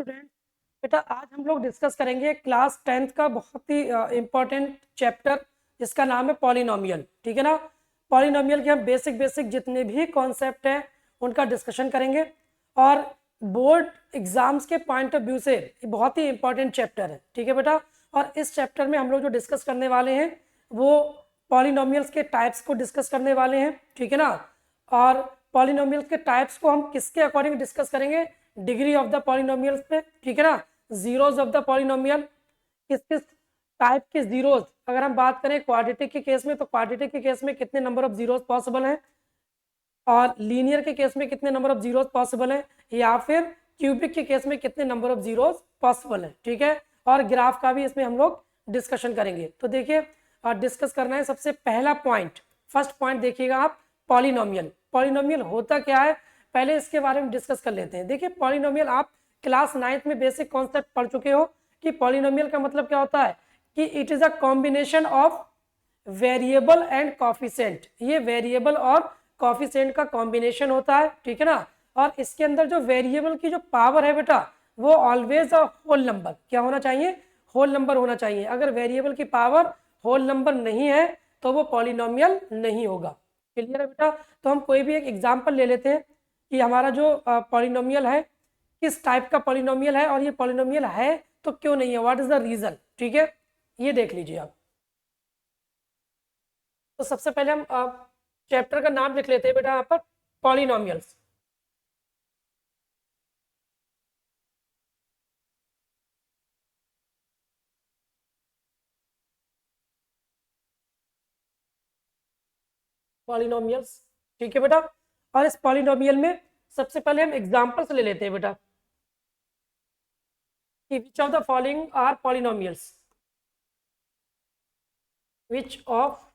Student, बेटा आज हम लोग डिस्कस करेंगे क्लास 10th का बहुत ही इम्पोर्टेंट चैप्टर जिसका नाम है पॉलिनोमियल। ठीक है ना। पॉलिनोमियल के हम बेसिक बेसिक जितने भी कॉन्सेप्ट हैं उनका डिस्कशन करेंगे और बोर्ड एग्जाम्स के पॉइंट ऑफ व्यू से ये बहुत ही इंपॉर्टेंट चैप्टर है। ठीक है बेटा। और इस चैप्टर में हम लोग जो डिस्कस करने वाले हैं वो पॉलिनोमियल्स के टाइप्स को डिस्कस करने वाले हैं। ठीक है ना। और पॉलिनोमियल्स के टाइप्स को हम किसके अकॉर्डिंग डिस्कस करेंगे? डिग्री ऑफ द पॉलिनोमियल्स पे। ठीक है ना। जीरोज ऑफ द पॉलिनोमियल, किस किस टाइप के जीरोज, अगर हम बात करें क्वाड्रेटिक के केस में तो क्वाड्रेटिक के केस में कितने नंबर ऑफ जीरोज पॉसिबल हैं, और लीनियर के केस में कितने नंबर ऑफ जीरोज पॉसिबल हैं, या फिर क्यूबिक के केस में कितने नंबर ऑफ जीरोज पॉसिबल हैं। ठीक है। और ग्राफ का भी इसमें हम लोग डिस्कशन करेंगे। तो देखिए डिस्कस करना है सबसे पहला पॉइंट, फर्स्ट पॉइंट देखिएगा आप, पॉलिनोमियल। पॉलिनोमियल होता क्या है पहले इसके बारे में डिस्कस कर लेते हैं। देखिए पॉलिनोमियल आप क्लास 9th में बेसिक कॉन्सेप्ट पढ़ चुके हो कि पॉलिनोमियल का मतलब क्या होता है कि it is a combination of variable and coefficient. ये वेरिएबल और कॉफिशिएंट का कॉम्बिनेशन होता है। ठीक है ना। और इसके अंदर जो वेरिएबल की जो पावर है बेटा वो ऑलवेज अ होल नंबर क्या होना चाहिए? होल नंबर होना चाहिए। अगर वेरिएबल की पावर होल नंबर नहीं है तो वो पॉलिनोमियल नहीं होगा। क्लियर है बेटा। तो हम कोई भी एक एग्जांपल ले लेते हैं कि हमारा जो पॉलिनोमियल है किस टाइप का पॉलिनोमियल है और ये पॉलिनोमियल है तो क्यों नहीं है, व्हाट इज द रीजन। ठीक है, ये देख लीजिए आप। तो सबसे पहले हम चैप्टर का नाम लिख लेते हैं बेटा यहाँ पर, पॉलिनोमियल्स। पॉलिनोमियल्स। ठीक है बेटा। और इस पॉलिनोमियल में सबसे पहले हम एग्जांपल्स ले लेते हैं बेटा कि which of the following are polynomials, which of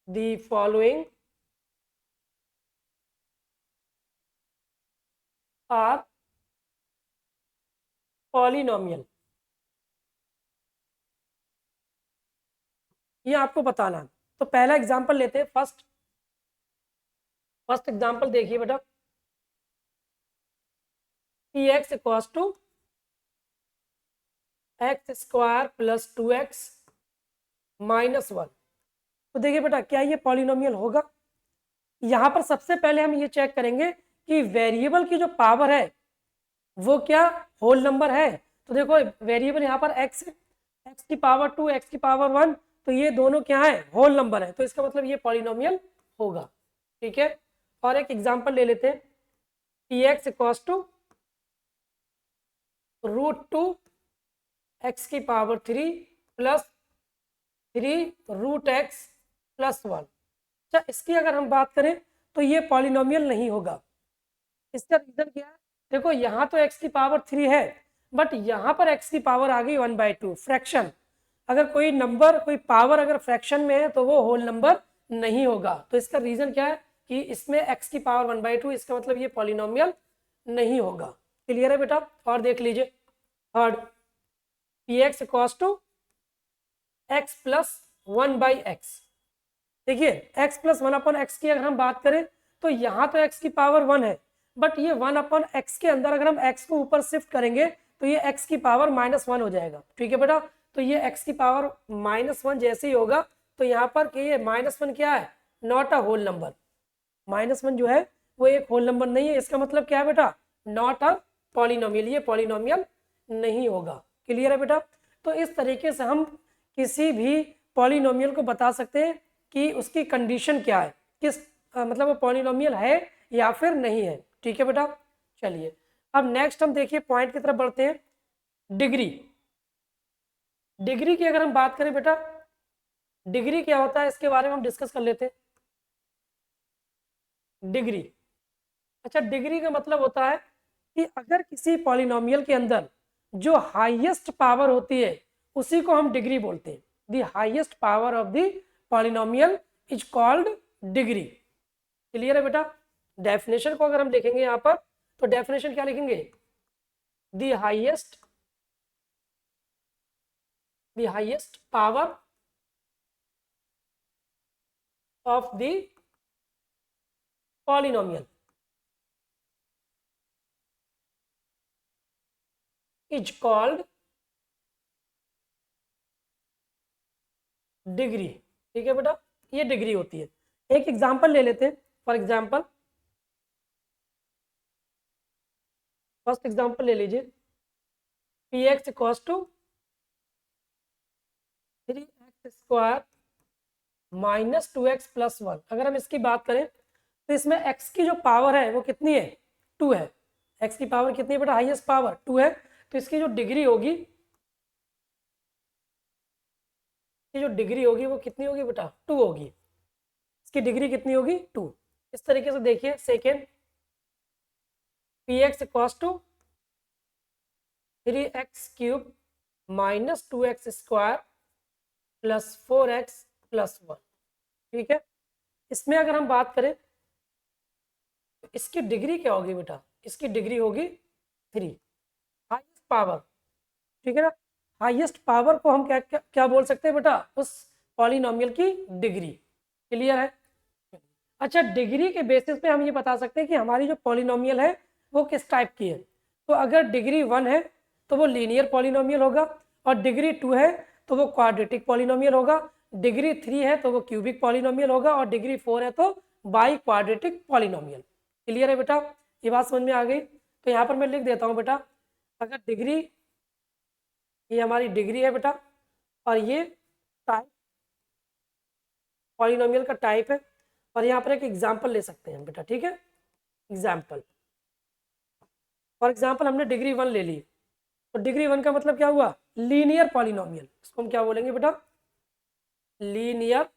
the following are polynomial, ये आपको बताना है। तो पहला एग्जांपल लेते हैं, फर्स्ट फर्स्ट एग्जांपल देखिए बेटा, P x equals to x square plus 2x minus 1। तो देखिए बेटा क्या ये पॉलिनोमियल होगा? यहाँ पर सबसे पहले हम ये चेक करेंगे कि वेरिएबल की जो पावर है वो क्या होल नंबर है। तो देखो वेरिएबल यहाँ पर x है, x की पावर 2 x की पावर 1, तो ये दोनों क्या है? होल नंबर है। तो इसका मतलब ये पॉलिनोमियल होगा। ठीक है। और एक एग्जांपल ले लेते हैं, P x equals to √2 x की पावर 3 प्लस 3 √x प्लस 1। अच्छा, इसकी अगर हम बात करें तो ये पॉलिनोमियल नहीं होगा। इसका रीजन क्या है? देखो यहाँ तो x की पावर 3 है बट यहाँ पर x की पावर आ गई 1/2 फ्रैक्शन। अगर कोई नंबर कोई पावर अगर फ्रैक्शन में है तो वो होल नंबर नहीं होगा। तो इसका रीजन क्या है कि इसमें x की पावर 1/2, इसका मतलब ये पॉलिनोमियल नहीं होगा। क्लियर है बेटा। और देख लीजिए third, P x equals to X plus 1/x। देखिए x प्लस 1/x की अगर हम बात करें तो यहाँ तो x की पावर 1 है बट ये 1/x के अंदर अगर हम x को ऊपर शिफ्ट करेंगे तो ये x की पावर -1 हो जाएगा। ठीक है बेटा। तो ये x की पावर -1 जैसे ही होगा तो यहाँ पर कि ये -1 क्या है? Not a whole number. -1 जो है वो एक होल नंबर नहीं है। इसका मतलब क्या है बेटा? नॉट अ पॉलिनोमियल, ये पॉलिनोमियल नहीं होगा। क्लियर है बेटा। तो इस तरीके से हम किसी भी पॉलिनोमियल को बता सकते हैं कि उसकी कंडीशन क्या है, किस मतलब वो पॉलिनोमियल है या फिर नहीं है। ठीक है बेटा। चलिए अब नेक्स्ट हम देखिए पॉइंट की तरफ बढ़ते हैं, डिग्री। डिग्री की अगर हम बात करें बेटा, डिग्री क्या होता है इसके बारे में हम डिस्कस कर लेते हैं। डिग्री, अच्छा डिग्री का मतलब होता है कि अगर किसी पॉलिनोमियल के अंदर जो हाईएस्ट पावर होती है उसी को हम डिग्री बोलते हैं। The highest power of the polynomial is called degree. Clear है बेटा। डेफिनेशन को अगर हम देखेंगे यहाँ पर तो डेफिनेशन क्या लिखेंगे? The highest power of the polynomial. Is called degree. ठीक है बेटा, ये डिग्री होती है। एक एग्जांपल ले लेते हैं। फॉर एग्जांपल, फर्स्ट एग्जांपल ले लीजिए, P x equals to 3x² minus 2x plus 1। अगर हम इसकी बात करें तो इसमें x की जो पावर है वो कितनी है, 2 है। x की पावर कितनी है बेटा, हाईएस्ट पावर 2 है। तो इसकी जो डिग्री होगी, ये जो डिग्री होगी वो कितनी होगी बेटा, 2 होगी। इसकी डिग्री कितनी होगी, 2। इस तरीके से देखिए, second, P x equals to 3x³ minus 2x² plus 4x plus 1। ठीक है, इसमें अगर हम बात करें तो इसकी डिग्री क्या होगी बेटा, इसकी डिग्री होगी 3, हाईएस्ट पावर। ठीक है ना, हाईएस्ट पावर को हम क्या क्या, क्या बोल सकते हैं बेटा, उस पॉलिनोमियल की डिग्री। क्लियर है। अच्छा, डिग्री के बेसिस पे हम ये बता सकते हैं कि हमारी जो पॉलिनोमियल है वो किस टाइप की है। तो अगर डिग्री 1 है तो वो लीनियर पॉलिनोमियल होगा, और डिग्री 2 है तो वो क्वाड्रेटिक पॉलिनोमियल होगा, डिग्री 3 है तो वो क्यूबिक पॉलिनोमियल होगा, और डिग्री 4 है तो बाई क्वाड्रेटिक पॉलिनोमियल। क्लियर है बेटा, ये बात समझ में आ गई। तो यहाँ पर मैं लिख देता हूँ बेटा, अगर डिग्री, ये हमारी डिग्री है बेटा, और ये टाइप, पॉलिनोमियल का टाइप है। और यहाँ पर एक एग्जाम्पल ले सकते हैं बेटा। ठीक है, एग्जाम्पल, फॉर एग्जाम्पल हमने डिग्री 1 ले ली, तो डिग्री 1 का मतलब क्या हुआ, लीनियर पॉलिनोमियल। इसको हम क्या बोलेंगे बेटा, लीनियर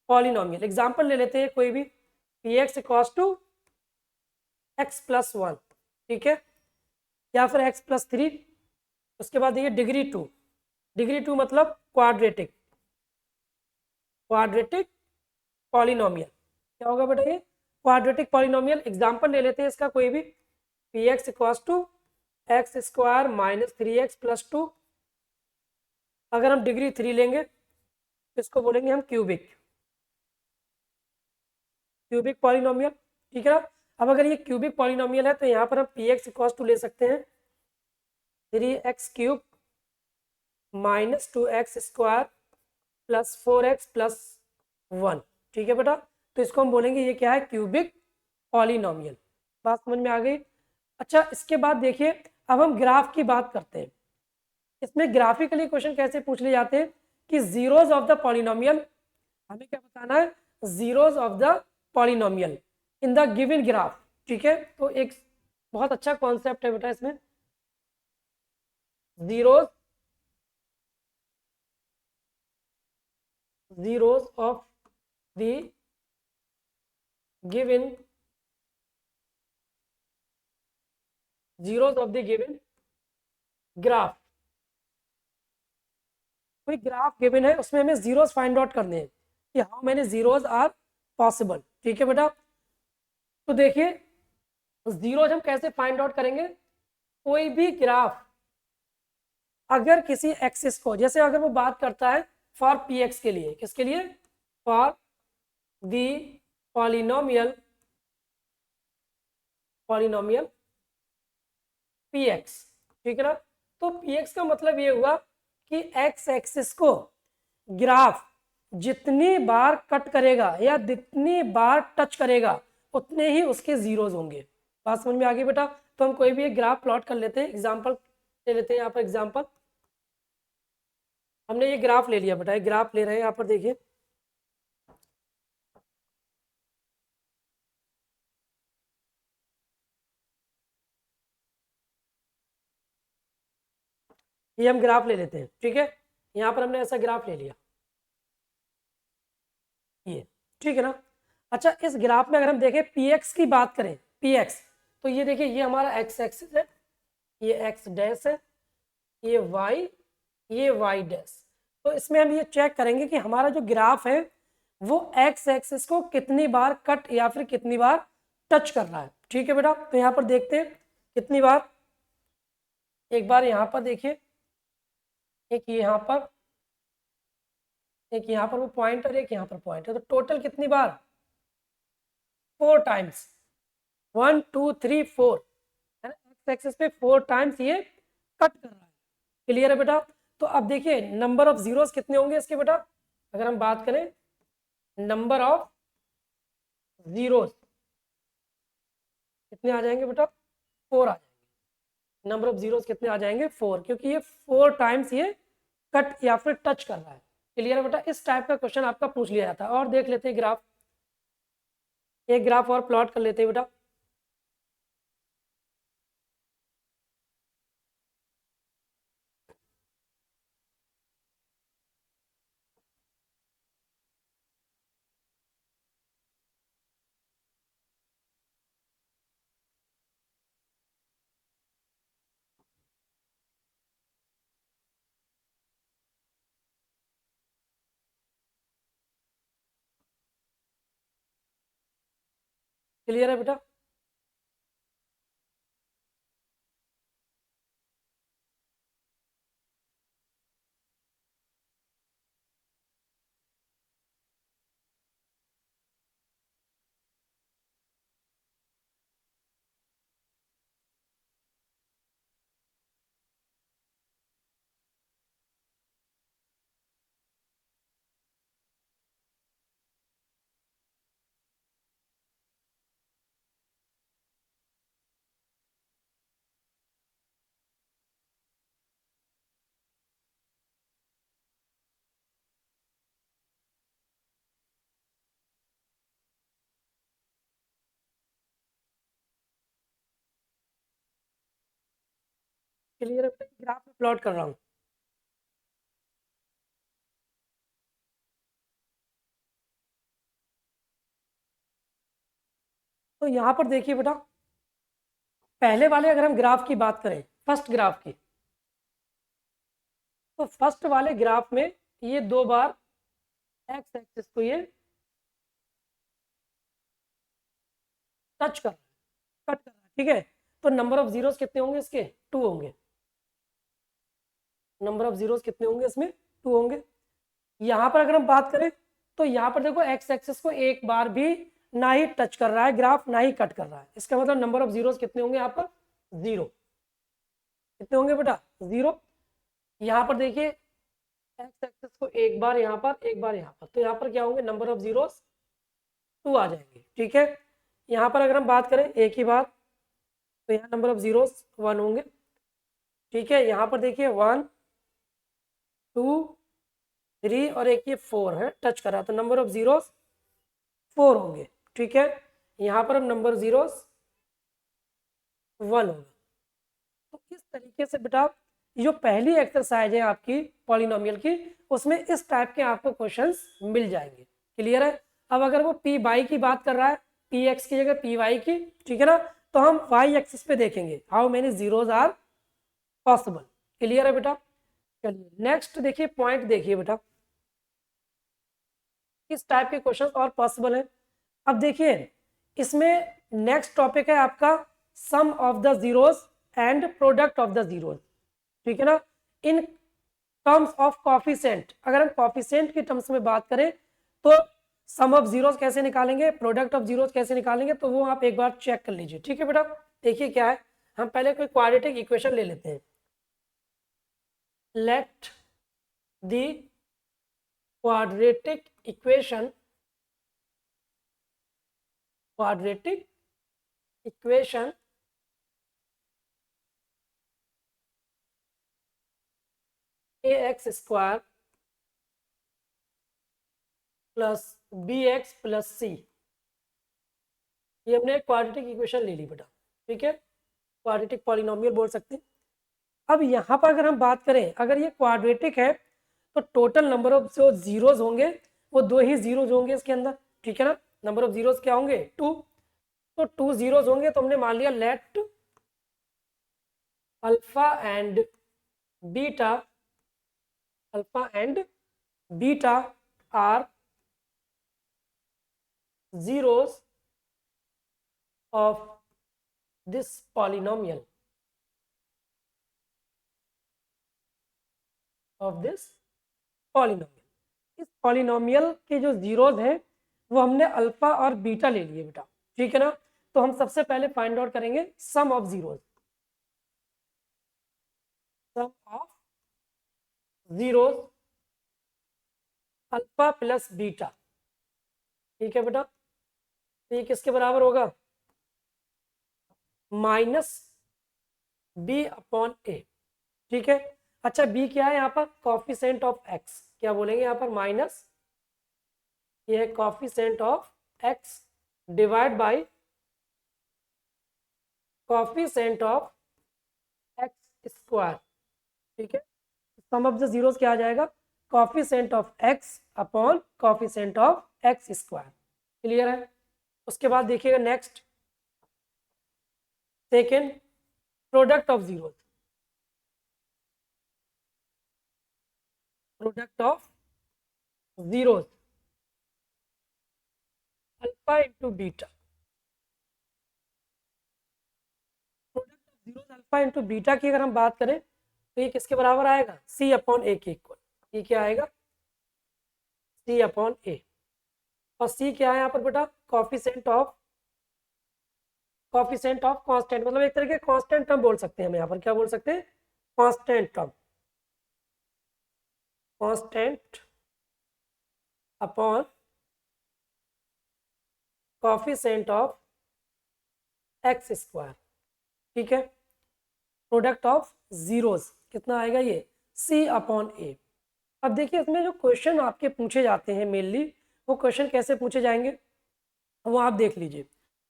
पॉलिनोमियल। एग्जाम्पल ले लेते हैं कोई भी, P x equals to X plus 1। ठीक है, या फिर एक्स प्लस 3। उसके बाद ये डिग्री 2, डिग्री 2 मतलब क्वाड्रेटिक, क्वाड्रेटिक पॉलिनोमियल। क्या होगा बेटा, ये क्वाड्रेटिक पॉलिनोमियल। एग्जाम्पल ले लेते हैं इसका कोई भी, P x equals to x² minus 3x plus 2। अगर हम डिग्री 3 लेंगे तो इसको बोलेंगे हम क्यूबिक, क्यूबिक पॉलिनोमियल। ठीक है ना। अब अगर ये क्यूबिक पॉलिनोमियल है तो यहाँ पर हम पी एक्स इक्वल्स टू ले सकते हैं 3x³ minus 2x² plus 4x plus 1। ठीक है बेटा, तो इसको हम बोलेंगे ये क्या है, क्यूबिक पॉलिनोमियल। बात समझ में आ गई। अच्छा, इसके बाद देखिए, अब हम ग्राफ की बात करते हैं। इसमें ग्राफिकली क्वेश्चन कैसे पूछ लिए जाते हैं कि जीरोज ऑफ द पॉलिनोमियल, हमें क्या बताना है, zeros of the polynomial in the given graph. ठीक है, तो एक बहुत अच्छा कॉन्सेप्ट है बेटा इसमें, zeros, zeros of the given, zeros of the given graph. कोई ग्राफ गिवन है, उसमें हमें जीरोस फाइंड आउट करने हैं कि how many zeros are possible. ठीक है बेटा, तो देखिए जीरोस हम कैसे फाइंड आउट करेंगे। कोई भी ग्राफ अगर किसी एक्सिस को, जैसे अगर वो बात करता है फॉर पी एक्स के लिए, किसके लिए, for the polynomial, polynomial P x. ठीक है ना, तो पी एक्स का मतलब ये हुआ कि एक्स एक्सिस को ग्राफ जितनी बार कट करेगा या जितनी बार टच करेगा उतने ही उसके जीरोज होंगे। बात समझ में आ गई बेटा। तो हम कोई भी एक ग्राफ प्लॉट कर लेते हैं, एग्जांपल ले लेते हैं। यहाँ पर एग्जांपल, हमने ये ग्राफ ले लिया बेटा, ये ग्राफ ले रहे हैं। यहाँ पर देखिए, ये हम ग्राफ ले लेते हैं। ठीक है, यहाँ पर हमने ऐसा ग्राफ ले लिया, ये। ठीक है ना। अच्छा, इस ग्राफ में अगर हम देखें पी एक्स की बात करें, पी एक्स, तो ये देखिए, ये हमारा एक्स एक्सिस है, ये एक्स डैश है, ये वाई, ये वाई डैश। तो इसमें हम ये चेक करेंगे कि हमारा जो ग्राफ है वो एक्स एक्सिस को कितनी बार कट या फिर कितनी बार टच कर रहा है। ठीक है बेटा, तो यहाँ पर देखते हैं कितनी बार। एक बार यहाँ पर देखिए, एक यहाँ पर, एक यहाँ पर वो पॉइंट और एक यहाँ पर पॉइंट है, तो टोटल कितनी बार, 4 टाइम्स, 1 2 3 4, है ना। एक्स एक्स एक्सिस पे 4 टाइम्स ये कट कर रहा है। क्लियर है बेटा? तो अब देखिए नंबर ऑफ जीरोस कितने होंगे इसके बेटा, अगर हम बात करें नंबर ऑफ जीरोस कितने आ जाएंगे बेटा, 4 आ जाएंगे। नंबर ऑफ जीरोस कितने आ जाएंगे, 4, क्योंकि ये 4 टाइम्स ये कट या फिर टच कर रहा है। क्लियर है बेटा? इस टाइप का क्वेश्चन आपका पूछ लिया जाता है। और देख लेते हैं ग्राफ, एक ग्राफ और प्लॉट कर लेते हैं बेटा। क्लियर है बेटा? क्लियर है बेटा? ग्राफ में प्लॉट कर रहा हूँ। तो यहाँ पर देखिए बेटा, पहले वाले अगर हम ग्राफ की बात करें, फर्स्ट ग्राफ की, तो फर्स्ट वाले ग्राफ में ये 2 बार एक्स एक्सिस को ये टच कर रहा है, कट कर रहा है। ठीक है, तो नंबर ऑफ जीरोस कितने होंगे इसके, 2 होंगे। नंबर ऑफ जीरोस कितने होंगे इसमें, 2 होंगे। यहाँ पर अगर हम बात करें तो यहाँ पर देखो एक्स एक्सिस को एक बार भी ना ही टच कर रहा है ग्राफ, ना ही कट कर रहा है। इसका मतलब नंबर ऑफ जीरोस कितने होंगे यहाँ पर, 0। कितने होंगे बेटा, 0। यहाँ पर देखिए एक्स एक्सिस को एक बार यहाँ पर, एक बार यहाँ पर, तो यहाँ पर क्या होंगे, नंबर ऑफ जीरोस 2 आ जाएंगे। ठीक है, यहाँ पर अगर हम बात करें एक ही बार, तो यहाँ नंबर ऑफ जीरोस 1 होंगे। ठीक है, यहाँ पर देखिए 1 2 3 और एक ये 4 है टच करा, तो नंबर ऑफ जीरोस 4 होंगे। ठीक है, यहाँ पर हम नंबर जीरोस 1 होगा। तो इस तरीके से बेटा जो पहली एक्सरसाइज है आपकी पॉलिनोमियल की, उसमें इस टाइप के आपको क्वेश्चंस मिल जाएंगे। क्लियर है? अब अगर वो पी बाई की बात कर रहा है, पी एक्स की जगह पी वाई की, ठीक है ना, तो हम वाई एक्सिस पे देखेंगे how many zeros are possible. Clear है बेटा? चलिए नेक्स्ट देखिए, पॉइंट देखिए बेटा, किस टाइप के क्वेश्चन और पॉसिबल है। अब देखिए इसमें नेक्स्ट टॉपिक है आपका sum of the zeros and product of the zeros. ठीक है ना, इन टर्म्स ऑफ कॉफिशिएंट, अगर हम कॉफिशिएंट की टर्म्स में बात करें तो सम ऑफ जीरोज कैसे निकालेंगे, प्रोडक्ट ऑफ जीरोज कैसे निकालेंगे, तो वो आप एक बार चेक कर लीजिए। ठीक है बेटा, देखिए क्या है, हम पहले कोई क्वाड्रेटिक इक्वेशन ले लेते हैं। Let the quadratic equation ax square plus bx plus c, ये हमने क्वाड्रेटिक इक्वेशन ले ली बेटा। ठीक है, क्वाड्रेटिक पॉलिनोमियल बोल सकते हैं। अब यहाँ पर अगर हम बात करें, अगर ये क्वाड्रेटिक है तो टोटल नंबर ऑफ जो जीरोज होंगे वो 2 ही जीरोज होंगे इसके अंदर। ठीक है ना, नंबर ऑफ जीरोज क्या होंगे, 2, तो 2 जीरोज होंगे। तो हमने मान लिया let alpha and beta, alpha and beta are zeros of this polynomial, इस पॉलिनोमियल के जो जीरोज हैं वो हमने अल्फा और बीटा ले लिए बेटा। ठीक है ना, तो हम सबसे पहले फाइंड आउट करेंगे sum of zeros. Sum of zeros alpha plus beta. ठीक है बेटा, तो ये किसके बराबर होगा? Minus B upon A. ठीक है, अच्छा बी क्या है यहाँ पर? Coefficient of X. क्या बोलेंगे यहाँ पर? माइनस, ये है coefficient of X divide by coefficient of X square. ठीक है, सम ऑफ द जीरोस क्या आ जाएगा? Coefficient of X upon coefficient of X square. Clear है? उसके बाद देखिएगा next, second, product of zeros. Product of zeros alpha into beta. Product of zeros alpha into beta की अगर हम बात करें तो ये किसके बराबर आएगा? सी अपॉन ए के इक्वल। ये क्या आएगा? सी अपॉन ए। और सी क्या है यहाँ पर बेटा? कॉफिशेंट ऑफ कांस्टेंट, मतलब एक तरह के कांस्टेंट टर्म बोल सकते हैं हम यहाँ पर। क्या बोल सकते हैं? Constant term, constant upon coefficient of X square. ठीक है, प्रोडक्ट ऑफ जीरोस कितना आएगा? ये सी अपॉन ए। अब देखिए इसमें जो क्वेश्चन आपके पूछे जाते हैं मेनली, वो क्वेश्चन कैसे पूछे जाएंगे वो आप देख लीजिए।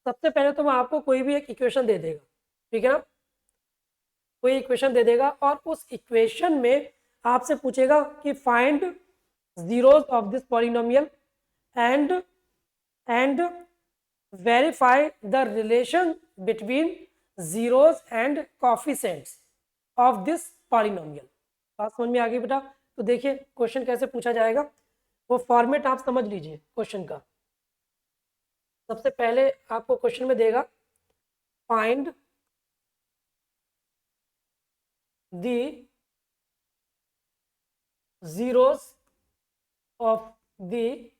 सबसे पहले तो वो आपको कोई भी एक इक्वेशन दे देगा। ठीक है ना, कोई इक्वेशन दे देगा और उस इक्वेशन में आपसे पूछेगा कि find zeros of this polynomial and verify the relation between zeros and coefficients of this polynomial. बात समझ में आ गई बेटा? तो देखिए क्वेश्चन कैसे पूछा जाएगा, वो फॉर्मेट आप समझ लीजिए क्वेश्चन का। सबसे पहले आपको क्वेश्चन में देगा find the zeros of the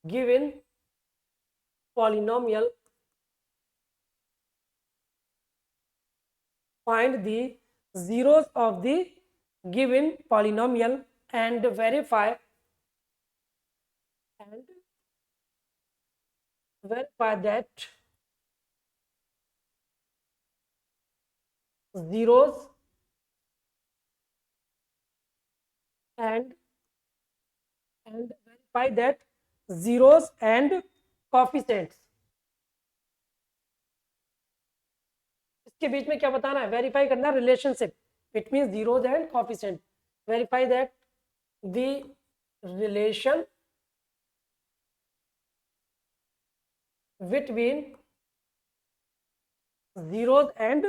given polynomial. Find the zeros of the given polynomial and verify that zeros and verify that zeros and coefficients, इसके बीच में क्या बताना है? वेरीफाई करना relationship between zeros and coefficient. Verify that the relation between zeros and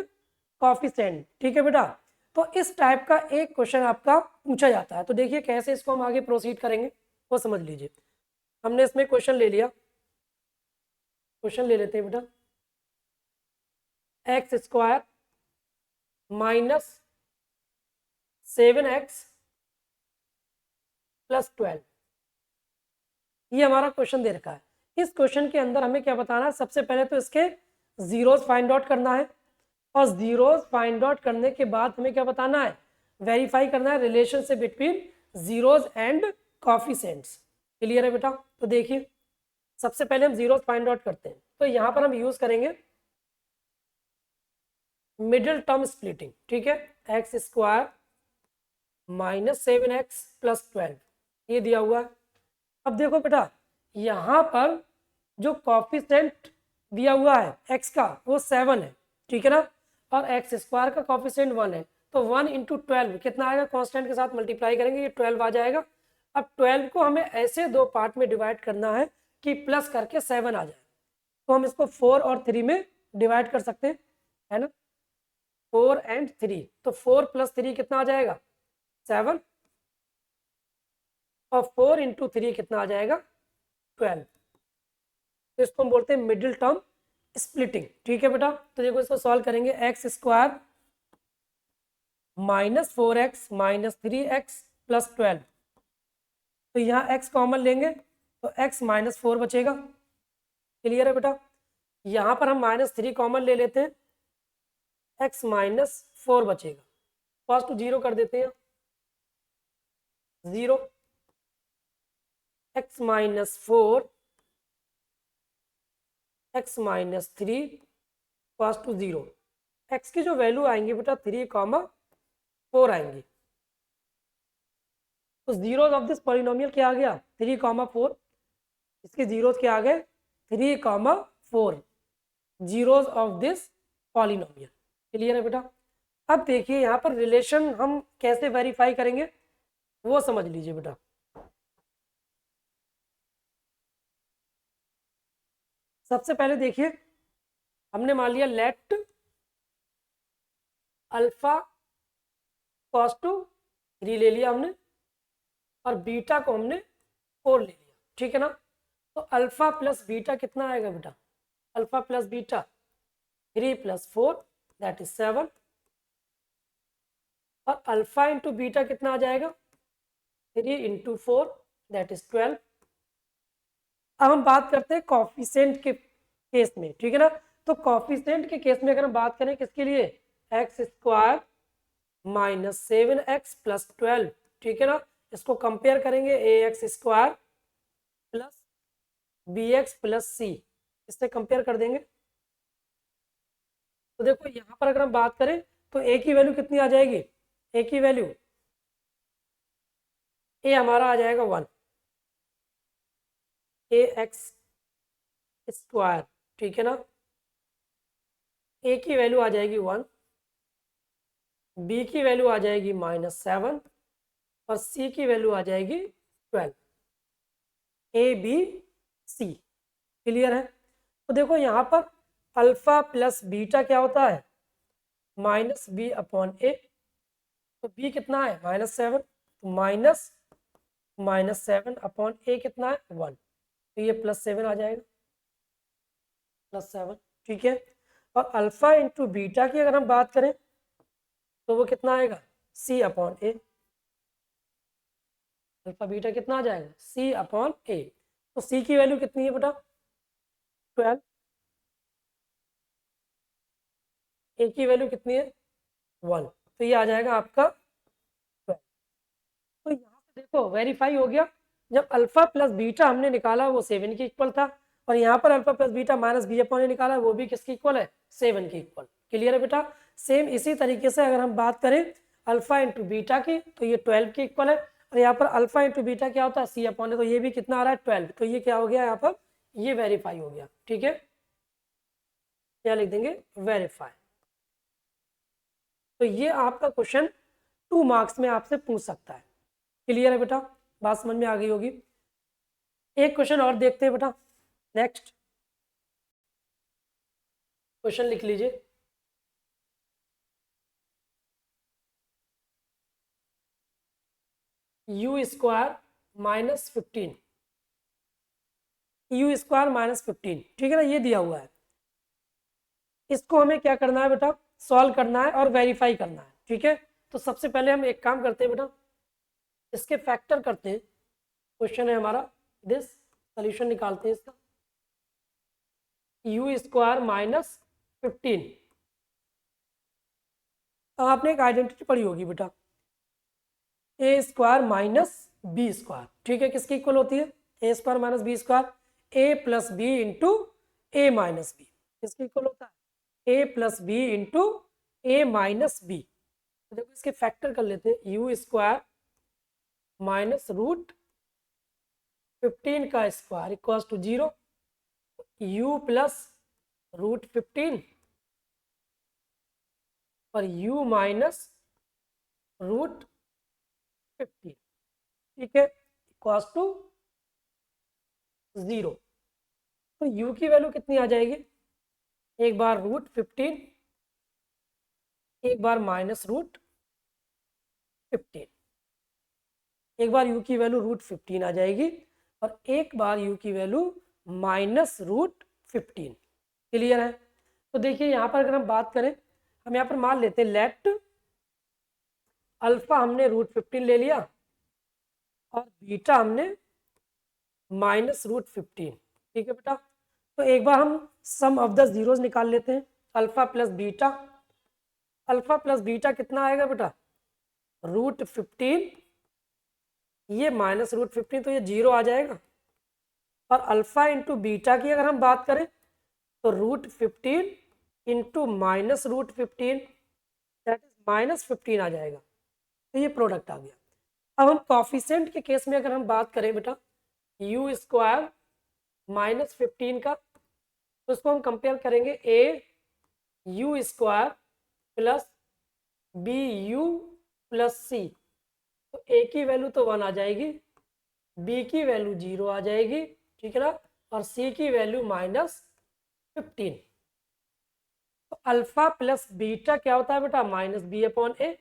coefficient. ठीक है बेटा, तो इस टाइप का एक क्वेश्चन आपका पूछा जाता है। तो देखिए कैसे इसको हम आगे प्रोसीड करेंगे वो समझ लीजिए। हमने इसमें क्वेश्चन ले लिया, क्वेश्चन ले लेते हैं बेटा। X square minus 7x plus 12, ये हमारा क्वेश्चन दे रखा है। इस क्वेश्चन के अंदर हमें क्या बताना है? सबसे पहले तो इसके जीरोस फाइंड आउट करना है, और जीरोस फाइंड आउट करने के बाद हमें क्या बताना है? वेरीफाई करना है relationship between zeros and coefficients. Clear है बेटा? तो देखिए सबसे पहले हम जीरोस फाइंड आउट करते हैं, तो यहाँ पर हम यूज करेंगे मिडिल टर्म स्प्लिटिंग। ठीक है, x square minus 7x plus 12 ये दिया हुआ है। अब देखो बेटा यहाँ पर जो कोफिशिएंट दिया हुआ है x का वो 7 है। ठीक है ना, और एक्स स्क्वायर का कोफिशिएंट 1 है, तो 1 इंटू 12 कितना आएगा? कांस्टेंट के साथ मल्टीप्लाई करेंगे, ये 12 आ जाएगा। अब 12 को हमें ऐसे दो पार्ट में डिवाइड करना है कि प्लस करके 7 आ जाए। तो हम इसको 4 और 3 में डिवाइड कर सकते हैं, है ना, 4 एंड 3। तो 4 प्लस 3 कितना आ जाएगा? 7, और 4 इंटू 3 कितना आ जाएगा? 12। तो इसको हम बोलते हैं मिडिल टर्म स्प्लिटिंग। ठीक है बेटा, तो देखो इसको सॉल्व करेंगे। X square minus 4x minus 3x plus 12, तो यहाँ x कॉमन लेंगे तो x माइनस 4 बचेगा। क्लियर है बेटा? यहाँ पर हम माइनस 3 कॉमन ले लेते हैं, x माइनस 4 बचेगा, कॉस टू 0 कर देते हैं, 0 x minus 4 x minus 3 cos two 0। x की जो वैल्यू आएंगी बेटा 3,4 आएंगी। तो जीरोस ऑफ दिस पॉलिनोमियल क्या आ गया 3,4, इसके जीरोस क्या आ गए 3,4 zeros of this polynomial. Clear है बेटा। अब देखिए यहाँ पर रिलेशन हम कैसे वेरीफाई करेंगे वो समझ लीजिए बेटा। सबसे पहले देखिए हमने मान लिया लेट अल्फा कॉस टू 3 ले लिया हमने और बीटा को हमने 4 ले लिया, ठीक है ना। तो अल्फा प्लस बीटा कितना आएगा बेटा, alpha plus beta 3 + 4 that is 7 और अल्फा इंटू बीटा कितना आ जाएगा 3 × 4 दैट इज 12। अब हम बात करते हैं कॉफिशिएंट के केस में, ठीक है ना। तो कॉफिशिएंट के केस में अगर हम बात करें किसके लिए x² माइनस 7x + 12, ठीक है ना। इसको कंपेयर करेंगे ax² plus bx plus c, इससे कंपेयर कर देंगे। तो देखो यहाँ पर अगर हम बात करें तो a की वैल्यू कितनी आ जाएगी, a की वैल्यू a हमारा आ जाएगा 1 ax², ठीक है ना। a की वैल्यू आ जाएगी 1, b की वैल्यू आ जाएगी -7 और c की वैल्यू आ जाएगी 12, a b c। क्लियर है। तो देखो यहाँ पर अल्फा प्लस बीटा क्या होता है -b/a, तो b कितना है -7, तो -7/a कितना है 1, तो ये +7 आ जाएगा, +7, ठीक है। और अल्फा इंटू बीटा की अगर हम बात करें तो वो कितना आएगा c/a, अल्फा बीटा कितना आ जाएगा c/a। तो c की वैल्यू कितनी है बेटा 12, a की वैल्यू कितनी है 1, तो ये आ जाएगा आपका 12। तो यहाँ से देखो वेरीफाई हो गया, जब अल्फा प्लस बीटा हमने निकाला वो 7 के इक्वल था और यहाँ पर अल्फा प्लस बीटा -b/a निकाला वो भी किसके इक्वल है 7 के इक्वल। क्लियर है बेटा। सेम इसी तरीके से अगर हम बात करें अल्फा इंटू बीटा की तो ये 12 के इक्वल है और यहाँ पर अल्फा इंटू बीटा क्या होता है c/a, तो ये भी कितना आ रहा है 12, तो ये क्या हो गया यहाँ पर ये वेरीफाई हो गया, ठीक है। क्या लिख देंगे वेरीफाई। तो ये आपका क्वेश्चन 2 मार्क्स में आपसे पूछ सकता है। क्लियर है बेटा, बात समझ में आ गई होगी। एक क्वेश्चन और देखते हैं बेटा, नेक्स्ट क्वेश्चन लिख लीजिए। u² -15, u² -15, ठीक है ना, ये दिया हुआ है। इसको हमें क्या करना है बेटा सॉल्व करना है और वेरीफाई करना है, ठीक है। तो सबसे पहले हम एक काम करते हैं बेटा, इसके फैक्टर करते हैं। क्वेश्चन है हमारा दिस, सोल्यूशन निकालते हैं इसका। u² -15, अब आपने एक आइडेंटिटी पढ़ी होगी बेटा a² - b², ठीक है, किसकी इक्वल होती है a² - b², a + b into a - b, किसकी इक्वल होता है a + b into a - b। तो देखो इसके फैक्टर कर लेते हैं, u² -√15 का स्क्वायर इक्वल टू 0, u + √15 और u - √15, ठीक है, इक्वल टू 0। तो u की वैल्यू कितनी आ जाएगी, एक बार √15, एक बार -√15, एक बार u की वैल्यू √15 आ जाएगी और एक बार u की वैल्यू -√15। क्लियर है। तो देखिए यहाँ पर अगर हम बात करें, हम यहाँ पर मान लेते हैं लेट अल्फा हमने √15 ले लिया और बीटा हमने -√15, ठीक है बेटा। तो एक बार हम सम ऑफ द जीरोस निकाल लेते हैं, alpha plus beta alpha plus beta कितना आएगा बेटा, √15, ये -√15 तो ये 0 आ जाएगा। और अल्फा इंटू बीटा की अगर हम बात करें तो √15 इंटू -√15 दैट इज -15 आ जाएगा। तो ये प्रोडक्ट आ गया। अब हम कॉफिशेंट के केस में अगर हम बात करें बेटा u² -15 का, तो इसको हम कंपेयर करेंगे au² plus bu plus c। तो a की वैल्यू तो 1 आ जाएगी, b की वैल्यू 0 आ जाएगी, ठीक है ना, और c की वैल्यू -15। तो अल्फा प्लस बीटा क्या होता है बेटा, -b/a,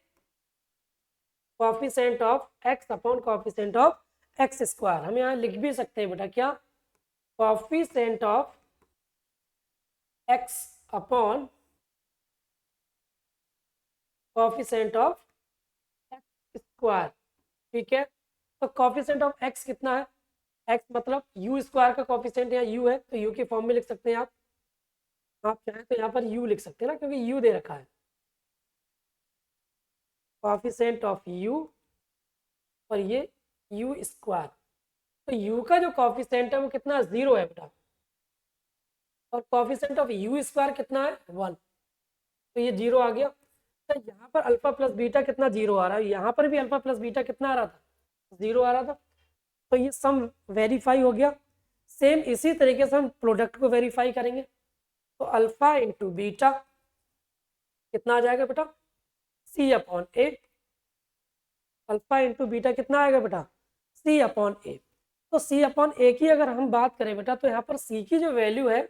coefficient of x upon coefficient of x²। हम यहाँ लिख भी सकते हैं बेटा क्या, coefficient of x upon coefficient of x², ठीक है। तो कॉफिशेंट ऑफ x कितना है, x मतलब u² का कॉफिशेंट या u है, तो u के फॉर्म में लिख सकते हैं आप चाहें तो यहाँ पर u लिख सकते हैं ना, क्योंकि u दे रखा है, कॉफिशेंट ऑफ u और ये u²। तो u का जो कॉफिशेंट है वो कितना, 0 है बेटा, और कॉफिशेंट ऑफ u² कितना है, 1, तो ये 0 आ गया। तो यहाँ पर अल्फा प्लस बीटा कितना, 0 आ रहा है, यहाँ पर भी अल्फा प्लस बीटा कितना आ रहा था, 0 आ रहा था। तो ये सम वेरीफाई हो गया। सेम इसी तरीके से हम प्रोडक्ट को वेरीफाई करेंगे। तो अल्फा इंटू बीटा कितना आ जाएगा बेटा, c/a। अल्फा इंटू बीटा कितना आएगा बेटा, c/a। तो c/a की अगर हम बात करें बेटा, तो यहाँ पर c की जो वैल्यू है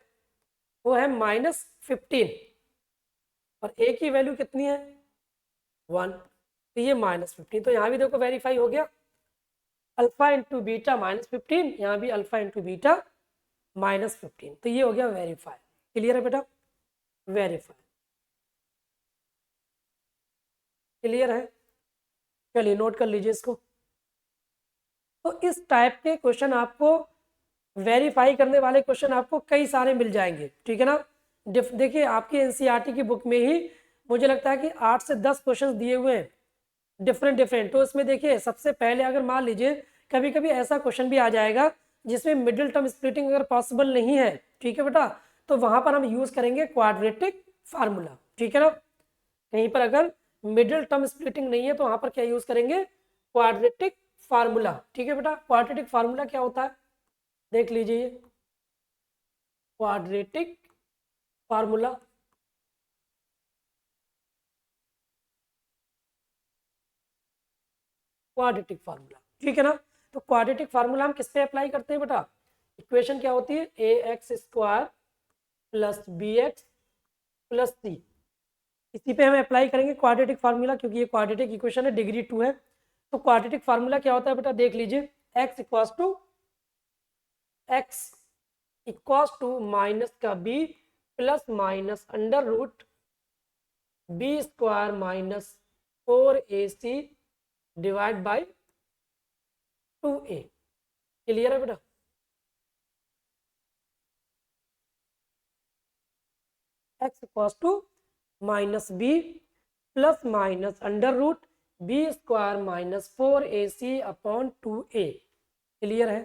वो है -15 और a की वैल्यू कितनी है, 1, तो ये -15। तो यहाँ भी देखो वेरीफाई हो गया, अल्फा इंटू बीटा -15, यहाँ भी अल्फा इंटू बीटा -15, तो ये हो गया वेरीफाई। क्लियर है बेटा, वेरीफाई क्लियर है, चलिए नोट कर लीजिए इसको। तो इस टाइप के क्वेश्चन आपको वेरीफाई करने वाले क्वेश्चन आपको कई सारे मिल जाएंगे, ठीक है ना। देखिए आपकी एनसीईआरटी की बुक में ही मुझे लगता है कि 8 से 10 क्वेश्चन दिए हुए हैं डिफरेंट। तो इसमें देखिए सबसे पहले अगर मान लीजिए कभी कभी ऐसा क्वेश्चन भी आ जाएगा जिसमें मिडिल टर्म स्प्लिटिंग अगर पॉसिबल नहीं है, ठीक है बेटा, तो वहां पर हम यूज करेंगे क्वाड्रेटिक फार्मूला, ठीक है ना। कहीं पर अगर मिडिल टर्म स्प्लिटिंग नहीं है तो वहां पर क्या यूज करेंगे, क्वाड्रेटिक फार्मूला, ठीक है बेटा। क्वाड्रेटिक फार्मूला क्या होता है देख लीजिए, क्वाड्रेटिक फार्मूला क्वाड्रेटिक फार्मूला, ठीक है ना। तो क्वाड्रेटिक फार्मूला हम किस पे अप्लाई करते हैं बेटा, इक्वेशन क्या होती है, ax² plus bx plus c, इसी पे हम अप्लाई करेंगे क्वाड्रेटिक फार्मूला, क्योंकि ये क्वाड्रेटिक इक्वेशन है, डिग्री 2 है। तो क्वाड्रेटिक फार्मूला क्या होता है बेटा, देख लीजिए, x इक्वल्स टू माइनस का b plus minus √b² minus 4ac divide by 2a। Clear है बेटा, x equals to minus b plus minus √b² minus 4ac upon 2a। Clear है,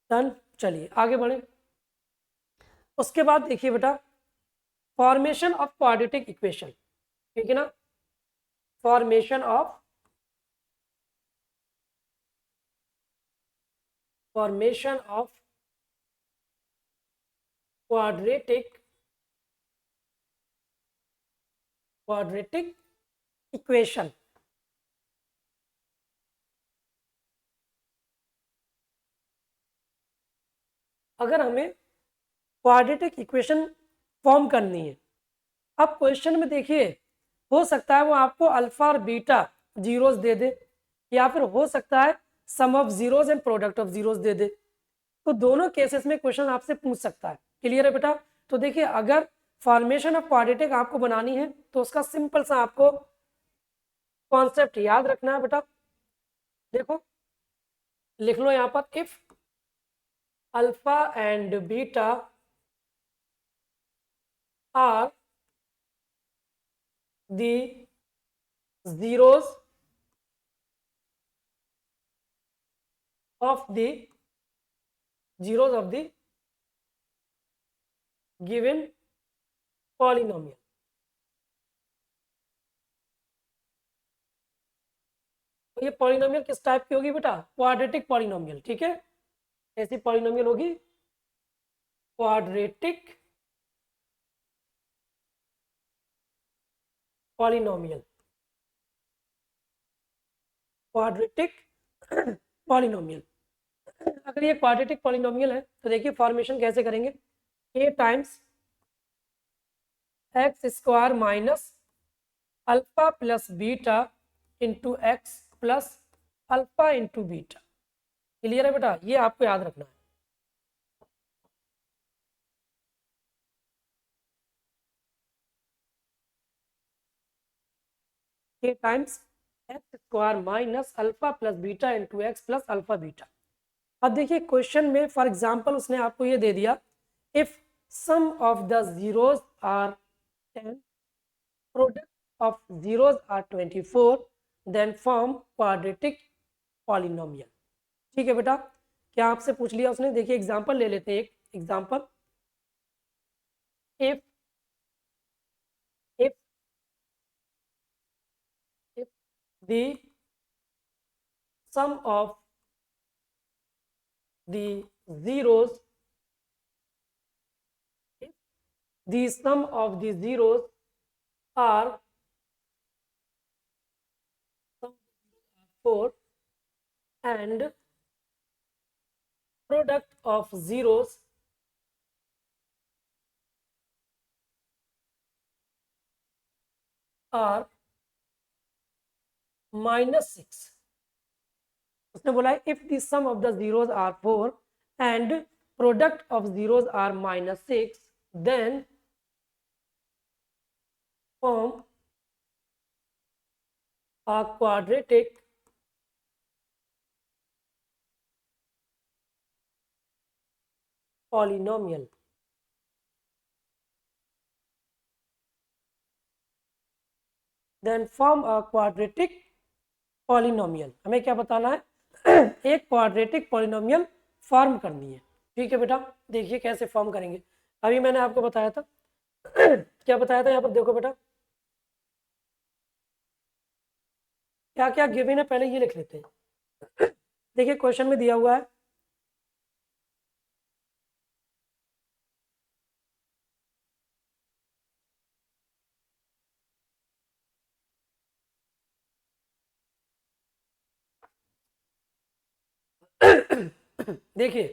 डन। चलिए आगे बढ़े। उसके बाद देखिए बेटा फॉर्मेशन ऑफ क्वाड्रेटिक इक्वेशन, ठीक है ना, फॉर्मेशन ऑफ क्वाड्रेटिक इक्वेशन। अगर हमें क्वाड्रेटिक इक्वेशन फॉर्म करनी है, अब क्वेश्चन में देखिए हो सकता है वो आपको अल्फा और बीटा जीरोस दे दे, या फिर हो सकता है sum of zeros and product of zeros दे दे। तो दोनों केसेस में क्वेश्चन आपसे पूछ सकता है। क्लियर है बेटा। तो देखिए अगर फॉर्मेशन ऑफ क्वाड्रेटिक आपको बनानी है तो उसका सिंपल सा आपको कॉन्सेप्ट याद रखना है बेटा। देखो लिख लो यहाँ पर, if alpha and beta are the zeros of the given polynomial. तो ये पॉलिनोमियल किस टाइप की होगी बेटा? क्वाड्रेटिक पॉलिनोमियल, ठीक है। ऐसी पॉलिनोमियल होगी क्वाड्रेटिक पॉलिनोमियल। Quadratic polynomial. अगर ये क्वाड्रेटिक पॉलिनोमियल है तो देखिए फॉर्मेशन कैसे करेंगे। a times X square minus alpha plus beta into X plus alpha into beta. Clear है बेटा? ये आपको याद रखना है। a times X square minus alpha plus beta into X plus alpha beta. अब देखिए क्वेश्चन में फॉर एग्जांपल उसने आपको ये दे दिया, if sum of the zeros are 10, product of zeros are 24, then form quadratic polynomial. ठीक है बेटा, क्या आपसे पूछ लिया उसने? देखिए एग्जांपल ले लेते हैं, एक example. If if if the sum of the zeros, if the sum of the zeros are 4 and product of zeros are -6। उसने बोला है if the sum of the zeros are 4 and product of zeros are -6, then form a quadratic polynomial। Then form a quadratic polynomial। हमें क्या बताना है? एक quadratic polynomial form करनी है। ठीक है बेटा, देखिए कैसे फॉर्म करेंगे। अभी मैंने आपको बताया था क्या बताया था? यहाँ पर देखो बेटा, क्या क्या गिवन है पहले ये लिख लेते हैं। देखिए क्वेश्चन में दिया हुआ है देखिए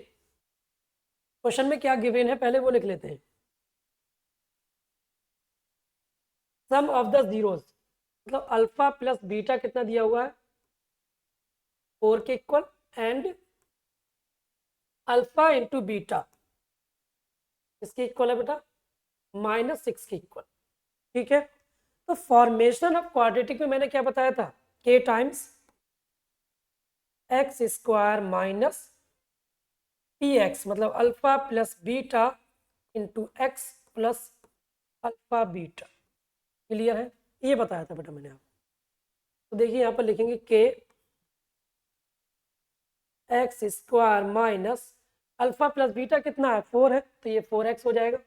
क्वेश्चन में क्या गिवन है पहले वो लिख लेते हैं। सम ऑफ द जीरोस, मतलब अल्फा प्लस बीटा कितना दिया हुआ है? 4 के equal, and alpha into beta इसके इक्वल है बेटा -6 के इक्वल। ठीक है, तो फॉर्मेशन ऑफ क्वाड्रेटिक में मैंने क्या बताया था? k times X square minus P X, मतलब alpha plus beta into X plus alpha beta. Clear है? ये बताया था बेटा मैंने आपको। तो देखिए यहाँ पर लिखेंगे k x square minus alpha plus beta कितना है? 4 है, तो ये 4x हो जाएगा।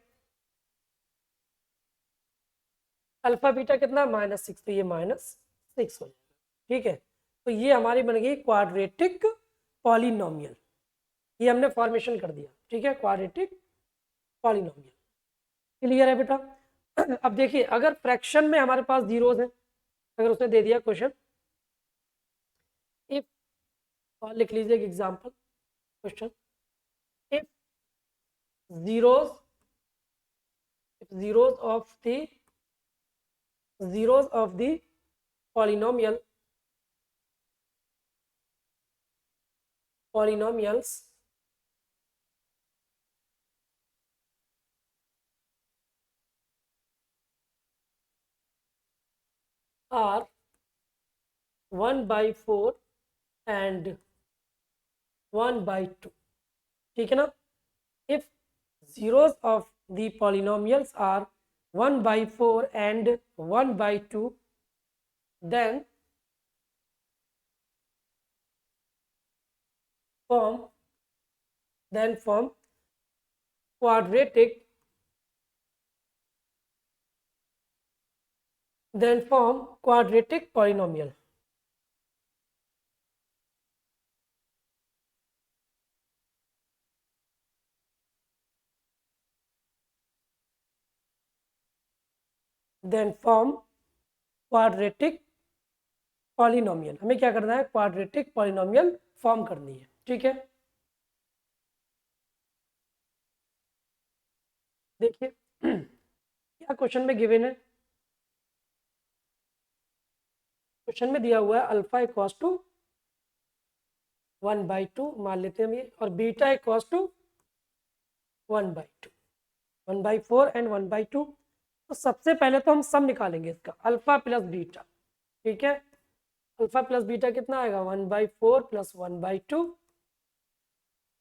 अल्फा बीटा कितना? -6, तो ये -6 हो जाएगा। ठीक है, तो ये हमारी बन गई क्वाड्रेटिक पॉलिनोमियल। ये हमने फॉर्मेशन कर दिया। ठीक है, क्वाड्रेटिक पॉलिनोमियल। क्लियर है बेटा? अब देखिए अगर फ्रैक्शन में हमारे पास जीरोस हैं, अगर उसने दे दिया क्वेश्चन, इफ, और लिख लीजिए example question, if zeros of the polynomials are 1/4 and 1/2। ठीक है ना? if zeros of the polynomials are 1/4 and 1/2, then form quadratic polynomial. हमें क्या करना है, क्वाड्रेटिक पॉलिनोमियल फॉर्म करनी है, ठीक है। देखिए क्या क्वेश्चन में गिवन है, क्वेश्चन में दिया हुआ है अल्फा इक्वल्स टू 1/2 मान लेते हैं हम ये, और बीटा इक्वल्स टू 1/2, 1/4 एंड 1/2। तो सबसे पहले तो हम सम निकालेंगे इसका, अल्फा प्लस बीटा, ठीक है। अल्फा प्लस बीटा कितना आएगा, 1/4 प्लस 1/2,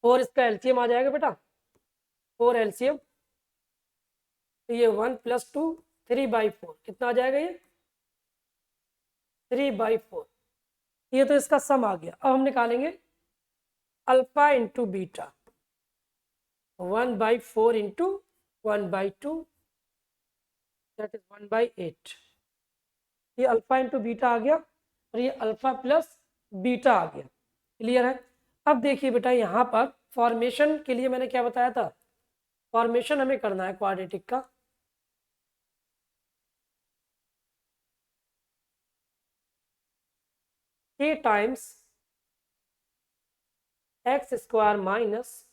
4 इसका एलसीएम आ जाएगा बेटा, 4 एलसीएम, तो ये 1 + 2 3/4 कितना आ जाएगा, ये 3/4। ये तो इसका सम आ गया। अब हम निकालेंगे alpha into beta, 1/4 into 1/2, that is 1/8। ये अल्फा इंटू बीटा आ गया और ये अल्फा प्लस बीटा आ गया, क्लियर है। अब देखिए बेटा यहाँ पर फॉर्मेशन के लिए मैंने क्या बताया था, फॉर्मेशन हमें करना है क्वाड्रेटिक का। k times x² minus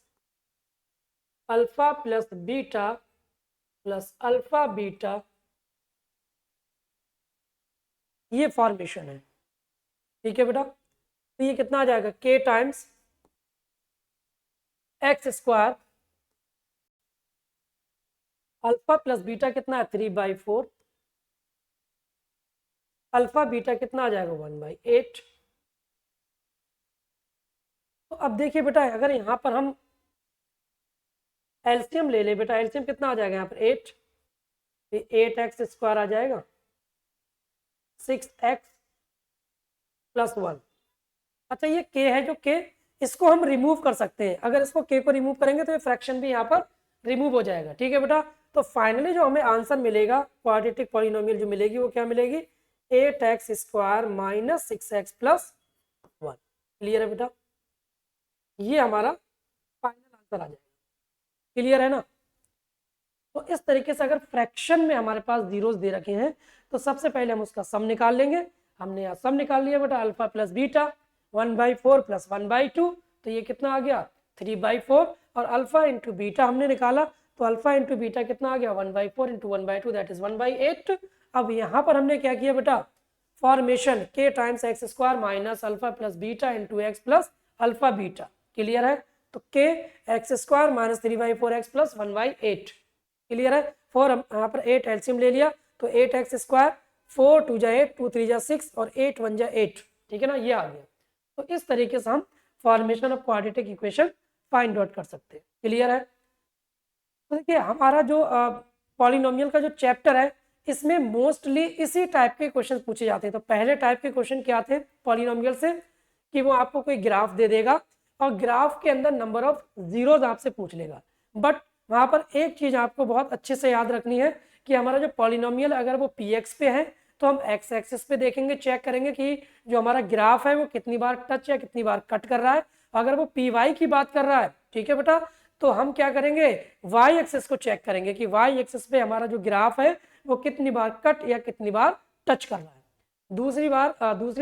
alpha plus beta plus alpha beta, ये फॉर्मेशन है, ठीक है बेटा। तो ये कितना आ जाएगा, k times x², alpha plus beta कितना है 3/4, अल्फा बीटा कितना आ जाएगा 1/8। तो अब देखिए बेटा, अगर यहाँ पर हम एलसीएम ले ले बेटा, एलसीएम कितना आ जाएगा यहाँ पर 8, तो 8x² आ जाएगा, 6x + 1। अच्छा ये k है जो k, इसको हम रिमूव कर सकते हैं, अगर इसको k को रिमूव करेंगे तो ये फ्रैक्शन भी यहाँ पर रिमूव हो जाएगा, ठीक है बेटा। तो फाइनली जो हमें आंसर मिलेगा, क्वाड्रेटिक पॉलिनोमियल जो मिलेगी वो क्या मिलेगी, 8x² - 6x + 1, क्लियर है बेटा। ये हमारा फाइनल आंसर आ जाएगा, क्लियर है ना। तो इस तरीके से अगर फ्रैक्शन में हमारे पास जीरोस दे रखे हैं तो सबसे पहले हम उसका सम निकाल लेंगे। हमने यहाँ सम निकाल लिया बेटा, अल्फा प्लस बीटा 1/4 + 1/2, तो ये कितना आ गया 3/4, और अल्फा इंटू बीटा हमने निकाला, तो अल्फा इंटू बीटा कितना आ गया 1/4 इंटू 1/2, दैट इज 1/8। अब यहाँ पर हमने क्या किया बेटा, formation k times x² minus alpha plus beta into x plus alpha beta, clear है। तो k x² - 3/4x + 1/8, क्लियर है। 4 यहाँ पर 8 एलसीएम ले लिया, तो 8x², 4 2 जा 8, 2 3 जा 6 और 8 1 जा 8, ठीक है ना, ये आ गया। तो इस तरीके से हम formation of quadratic equation find out कर सकते हैं, क्लियर है। तो देखिए हमारा जो पॉलिनोमियल का जो चैप्टर है, इसमें मोस्टली इसी टाइप के क्वेश्चन पूछे जाते हैं। तो पहले टाइप के क्वेश्चन क्या थे पॉलिनोमियल से, कि वो आपको कोई ग्राफ दे देगा और ग्राफ के अंदर नंबर ऑफ जीरोज आपसे पूछ लेगा। बट वहाँ पर एक चीज़ आपको बहुत अच्छे से याद रखनी है कि हमारा जो पॉलिनोमियल अगर वो px पे है तो हम x एक्सिस पे देखेंगे, चेक करेंगे कि जो हमारा ग्राफ है वो कितनी बार टच या कितनी बार कट कर रहा है। अगर वो py की बात कर रहा है, ठीक है बेटा, तो हम क्या करेंगे y एक्सिस को चेक करेंगे कि y एक्सिस पे हमारा जो ग्राफ है वो कितनी बार कट या कितनी बार टच कर रहा है। दूसरी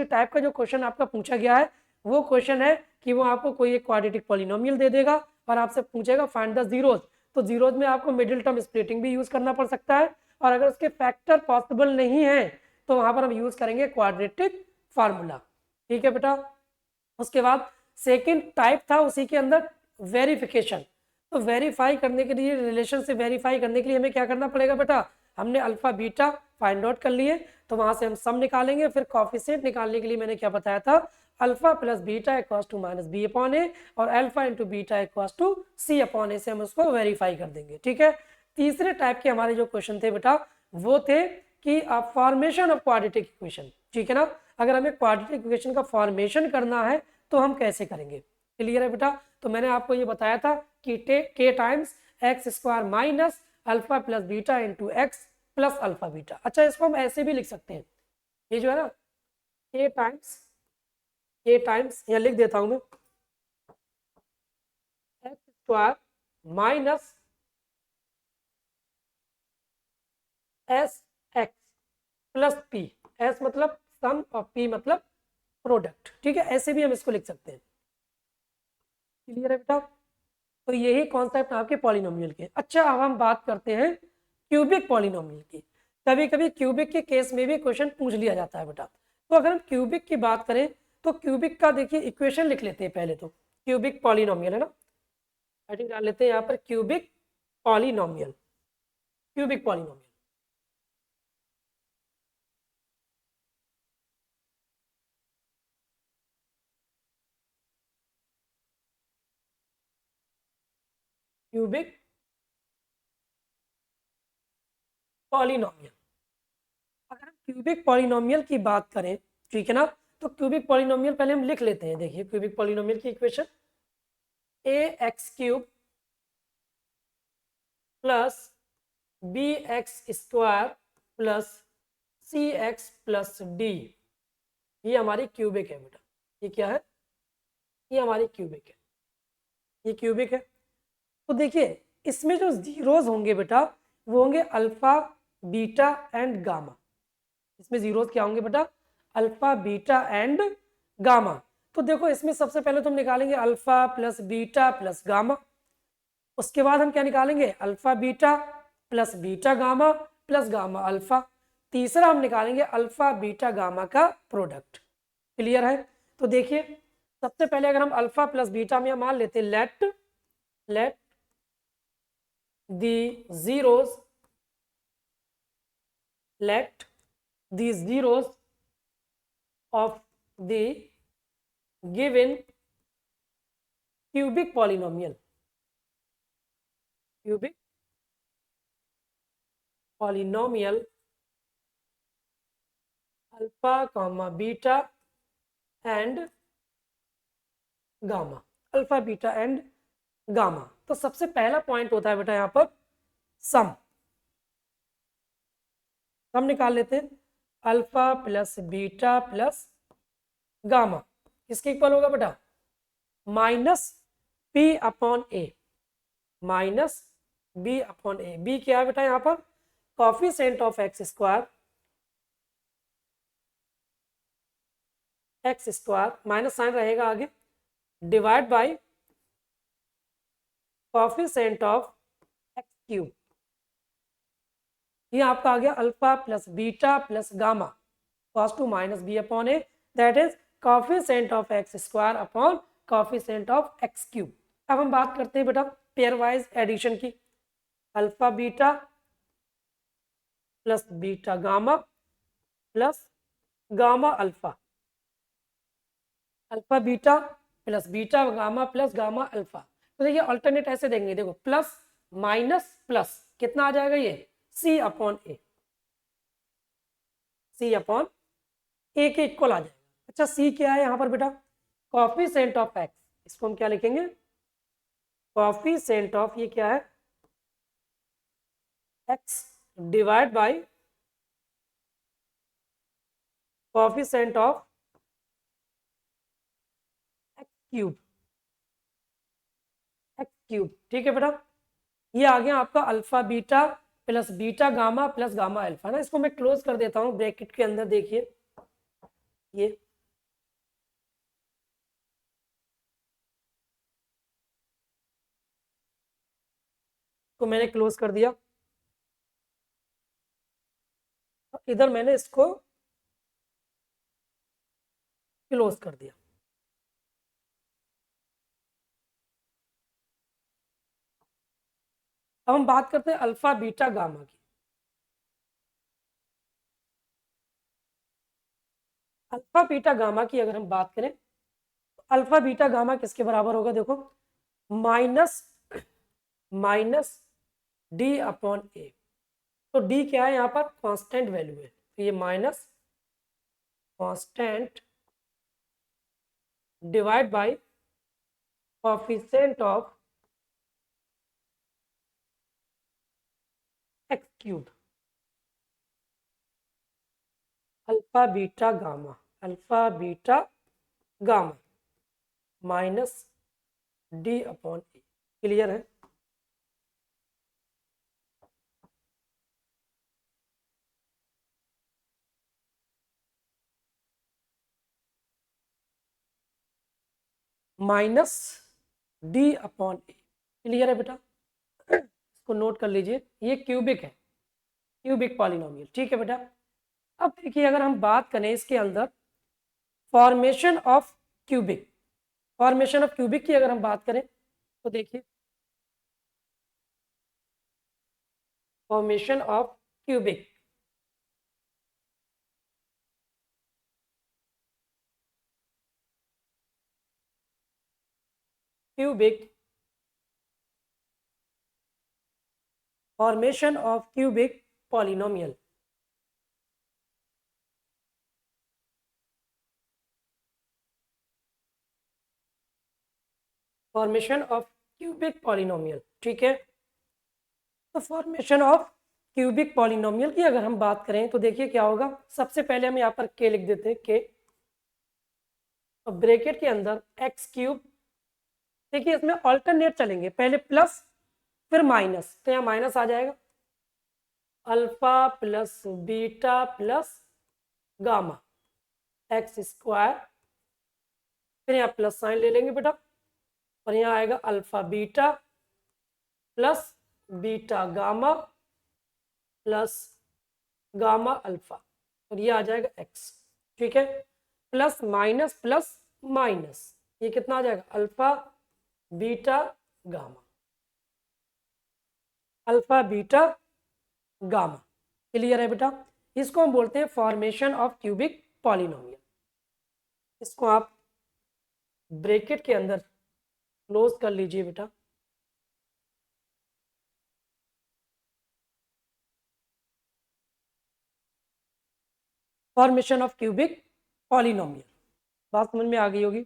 टाइप का जो क्वेश्चन आपका पूछा गया है वो क्वेश्चन है कि वो आपको कोई एक क्वाड्रेटिक पॉलिनोमियल दे देगा और आपसे पूछेगा फाइंड द जीरोज। तो जीरोज में आपको मिडिल टर्म स्प्लिटिंग भी यूज करना पड़ सकता है, और अगर उसके फैक्टर पॉसिबल नहीं है तो वहां पर हम यूज करेंगे क्वाड्रेटिक फार्मूला, ठीक है बेटा। उसके बाद सेकेंड टाइप था उसी के अंदर वेरिफिकेशन। तो वेरीफाई करने के लिए, रिलेशन से वेरीफाई करने के लिए हमें क्या करना पड़ेगा बेटा, हमने अल्फा बीटा फाइंड आउट कर लिए, तो वहां से हम सम निकालेंगे। फिर कॉफिशिएंट निकालने के लिए मैंने क्या बताया था, alpha plus beta equals to minus B upon A, और alpha into beta equals to C upon A से हम उसको वेरीफाई कर देंगे, ठीक है। तीसरे टाइप के हमारे जो क्वेश्चन थे बेटा वो थे कि फॉर्मेशन ऑफ क्वाड्रेटिक इक्वेशन, ठीक है ना। अगर हमें क्वाड्रेटिक इक्वेशन का फॉर्मेशन करना है तो हम कैसे करेंगे, क्लियर है बेटा। तो मैंने आपको ये बताया था कि k times X square minus alpha plus beta into X plus alpha beta. अच्छा, इसको हम ऐसे भी लिख सकते हैं, ये जो है ना k टाइम्स यहाँ लिख देता हूं मैं, x square minus S x plus P, S मतलब सम और पी मतलब प्रोडक्ट, ठीक है। ऐसे भी हम इसको लिख सकते हैं, क्लियर है बेटा। तो यही कॉन्सेप्ट आपके पॉलिनोमियल के। अच्छा, अब हम बात करते हैं क्यूबिक पॉलिनोमियल की। कभी कभी क्यूबिक के केस में भी क्वेश्चन पूछ लिया जाता है बेटा। तो अगर हम क्यूबिक की बात करें तो क्यूबिक का देखिए इक्वेशन लिख लेते हैं पहले। तो क्यूबिक पॉलिनोमियल है ना, हेडिंग डाल लेते हैं यहाँ पर cubic polynomial, cubic polynomial. Cubic polynomial, अगर हम क्यूबिक पॉलिनोमियल की बात करें, ठीक है ना, तो क्यूबिक पॉलिनोमियल पहले हम लिख लेते हैं। देखिए क्यूबिक पॉलिनोमियल की equation A X cube plus B X square plus C X plus D, ये हमारी क्यूबिक है बेटा। ये क्या है, ये हमारी क्यूबिक है, ये क्यूबिक है। तो देखिए इसमें जो जीरोज होंगे बेटा वो होंगे अल्फा बीटा एंड गामा। इसमें जीरोज क्या होंगे बेटा, अल्फा बीटा एंड गामा। तो देखो इसमें सबसे पहले तो हम निकालेंगे alpha plus beta plus gamma, उसके बाद हम क्या निकालेंगे alpha beta gamma plus gamma alpha, तीसरा हम निकालेंगे अल्फा बीटा गामा का प्रोडक्ट, क्लियर है। तो देखिए सबसे पहले अगर हम अल्फा प्लस बीटा में मान लेते let the zeros let the zeros of the given cubic polynomial alpha comma beta and gamma, alpha beta and gamma. तो सबसे पहला पॉइंट होता है बेटा यहाँ पर सम निकाल लेते हैं, alpha plus beta plus gamma किसके इक्वल होगा बेटा, minus P upon A, minus B upon A. B क्या है बेटा यहाँ पर coefficient of X square minus sign रहेगा आगे, divide by coefficient of X cube. ये आपका आ गया alpha plus beta plus gamma goes to minus B upon A, that is coefficient of X square upon coefficient of X cube. अब हम बात करते हैं बेटा पेयर वाइज एडिशन की, alpha beta plus beta gamma plus gamma alpha, alpha beta plus beta gamma plus gamma alpha. तो देखिए alternate ऐसे देंगे, देखो प्लस माइनस प्लस कितना आ जाएगा ये सी अपॉन ए, सी अपॉन ए के इक्वल आ जाएगा। अच्छा सी क्या है यहाँ पर बेटा, कॉफिशिएंट ऑफ एक्स, इसको हम क्या लिखेंगे कॉफिशिएंट ऑफ, ये क्या है x divide by coefficient of X cube, ठीक है बेटा। ये आ गया आपका alpha beta plus beta gamma plus gamma alpha ना। इसको मैं क्लोज कर देता हूँ ब्रैकेट के अंदर, देखिए ये को मैंने क्लोज कर दिया, इधर मैंने इसको क्लोज कर दिया। अब हम बात करते हैं अल्फा बीटा गामा की। अल्फा बीटा गामा की अगर हम बात करें तो अल्फा बीटा गामा किसके बराबर होगा, देखो माइनस डी अपॉन ए। तो डी क्या है यहाँ पर, कांस्टेंट वैल्यू है, तो ये minus constant divide by coefficient of X cube alpha beta gamma, alpha beta gamma minus D upon A. Clear है? माइनस डी अपॉन ए। क्लियर है बेटा? इसको नोट कर लीजिए, ये क्यूबिक है, क्यूबिक पॉलिनोमियल। ठीक है बेटा? अब देखिए अगर हम बात करें इसके अंदर formation of cubic, formation of cubic की अगर हम बात करें तो देखिए formation of cubic, cubic formation of cubic polynomial. Formation of cubic polynomial. ठीक है? तो फॉर्मेशन ऑफ क्यूबिक पॉलिनोमियल की अगर हम बात करें तो देखिए क्या होगा, सबसे पहले हम यहाँ पर के लिख देते हैं, के, और ब्रैकेट के अंदर एक्स क्यूब। देखिए इसमें ऑल्टरनेट चलेंगे, पहले प्लस फिर माइनस, तो यहाँ माइनस आ जाएगा, alpha plus beta plus gamma x square, फिर यहाँ प्लस साइन ले लेंगे बेटा, और यहाँ आएगा alpha beta plus beta gamma plus gamma alpha, और ये आ जाएगा एक्स। ठीक है? प्लस माइनस, ये कितना आ जाएगा, alpha beta gamma, alpha beta gamma. Clear है बेटा? इसको हम बोलते हैं फॉर्मेशन ऑफ क्यूबिक पॉलिनोमियल। इसको आप ब्रैकेट के अंदर क्लोज कर लीजिए बेटा। फॉर्मेशन ऑफ क्यूबिक पॉलिनोमियल, बात समझ में आ गई होगी।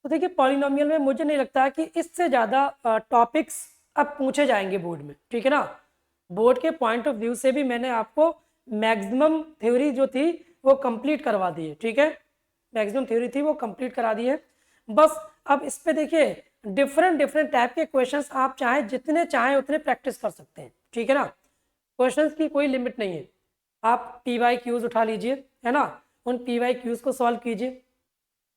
तो देखिए पॉलिनोमियल में मुझे नहीं लगता है कि इससे ज़्यादा टॉपिक्स अब पूछे जाएंगे बोर्ड में। ठीक है ना? बोर्ड के पॉइंट ऑफ व्यू से भी मैंने आपको मैक्सिमम थ्योरी जो थी वो कंप्लीट करवा दी है। ठीक है? मैक्सिमम थ्योरी थी वो कंप्लीट करा दी है। बस अब इस पे देखिए डिफरेंट टाइप के क्वेश्चंस आप चाहें जितने चाहें उतने प्रैक्टिस कर सकते हैं। ठीक है ना? क्वेश्चंस की कोई लिमिट नहीं है। आप PYQs उठा लीजिए, है ना, उन PYQs को सॉल्व कीजिए,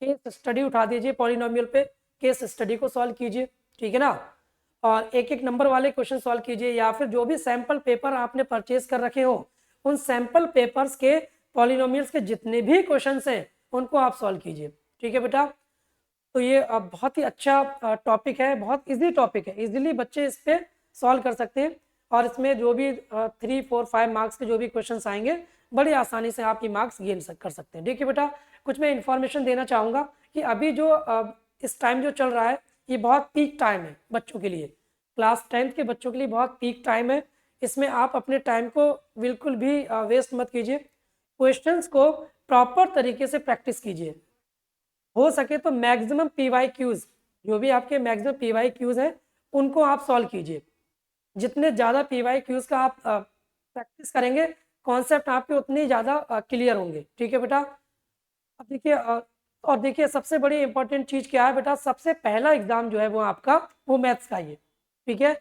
केस स्टडी उठा दीजिए पॉलिनोमियल पे, केस स्टडी को सॉल्व कीजिए। ठीक है ना? और एक एक नंबर वाले क्वेश्चन सॉल्व कीजिए, या फिर जो भी सैंपल पेपर आपने परचेज कर रखे हो उन सैंपल पेपर्स के पॉलिनोमियल्स के जितने भी क्वेश्चंस हैं उनको आप सॉल्व कीजिए। ठीक है बेटा? तो ये बहुत ही अच्छा टॉपिक है, बहुत इजी टॉपिक है, इजीली बच्चे इस पे सॉल्व कर सकते हैं, और इसमें जो भी 3, 4, 5 मार्क्स के जो भी क्वेश्चंस आएंगे बड़ी आसानी से आप ये मार्क्स गेन कर सकते हैं। देखिए बेटा कुछ मैं इन्फॉर्मेशन देना चाहूँगा कि अभी जो इस टाइम जो चल रहा है ये बहुत पीक टाइम है बच्चों के लिए, क्लास 10th के बच्चों के लिए बहुत पीक टाइम है। इसमें आप अपने टाइम को बिल्कुल भी वेस्ट मत कीजिए, क्वेश्चंस को प्रॉपर तरीके से प्रैक्टिस कीजिए, हो सके तो मैक्सिमम PYQs, जो भी आपके मैक्सिमम PYQs हैं उनको आप सॉल्व कीजिए। जितने ज़्यादा PYQs का आप प्रैक्टिस करेंगे कॉन्सेप्ट आपके उतने ज़्यादा क्लियर होंगे। ठीक है बेटा? अब देखिए और देखिए सबसे बड़ी इंपॉर्टेंट चीज़ क्या है बेटा, सबसे पहला एग्ज़ाम जो है वो आपका वो मैथ्स का ही है। ठीक है?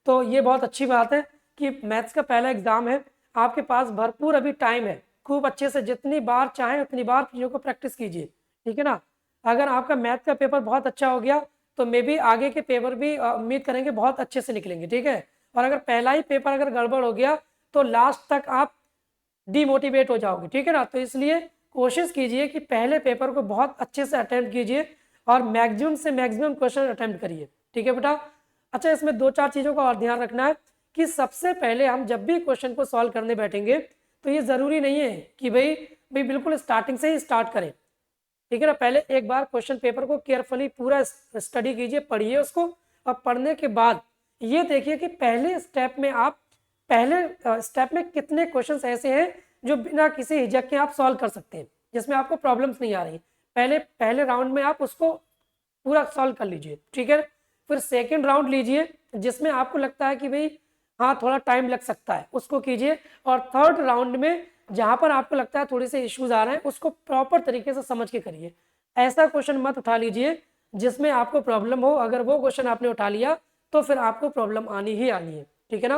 तो ये बहुत अच्छी बात है कि मैथ्स का पहला एग्ज़ाम है, आपके पास भरपूर अभी टाइम है, खूब अच्छे से जितनी बार चाहें उतनी बार चीज़ों को प्रैक्टिस कीजिए। ठीक है ना? अगर आपका मैथ का पेपर बहुत अच्छा हो गया तो मे बी आगे के पेपर भी उम्मीद करेंगे बहुत अच्छे से निकलेंगे। ठीक है? और अगर पहला ही पेपर अगर गड़बड़ हो गया तो लास्ट तक आप डीमोटिवेट हो जाओगे। ठीक है ना? तो इसलिए कोशिश कीजिए कि पहले पेपर को बहुत अच्छे से अटेम्प्ट कीजिए और मैक्सिमम से मैक्सिमम क्वेश्चन अटेम्प्ट करिए। ठीक है बेटा? अच्छा, इसमें 2-4 चीज़ों का और ध्यान रखना है कि सबसे पहले हम जब भी क्वेश्चन को सॉल्व करने बैठेंगे तो ये ज़रूरी नहीं है कि भाई बिल्कुल स्टार्टिंग से ही स्टार्ट करें। ठीक है ना? पहले एक बार क्वेश्चन पेपर को केयरफुली पूरा स्टडी कीजिए, पढ़िए उसको, और पढ़ने के बाद ये देखिए कि पहले स्टेप में कितने क्वेश्चंस ऐसे हैं जो बिना किसी हिचक के आप सॉल्व कर सकते हैं, जिसमें आपको प्रॉब्लम्स नहीं आ रही। पहले पहले राउंड में आप उसको पूरा सॉल्व कर लीजिए, ठीक है। फिर सेकेंड राउंड लीजिए जिसमें आपको लगता है कि भाई हाँ थोड़ा टाइम लग सकता है, उसको कीजिए। और थर्ड राउंड में जहाँ पर आपको लगता है थोड़े से इश्यूज आ रहे हैं, उसको प्रॉपर तरीके से समझ के करिए। ऐसा क्वेश्चन मत उठा लीजिए जिसमें आपको प्रॉब्लम हो। अगर वो क्वेश्चन आपने उठा लिया तो फिर आपको प्रॉब्लम आनी ही आनी है, ठीक है ना।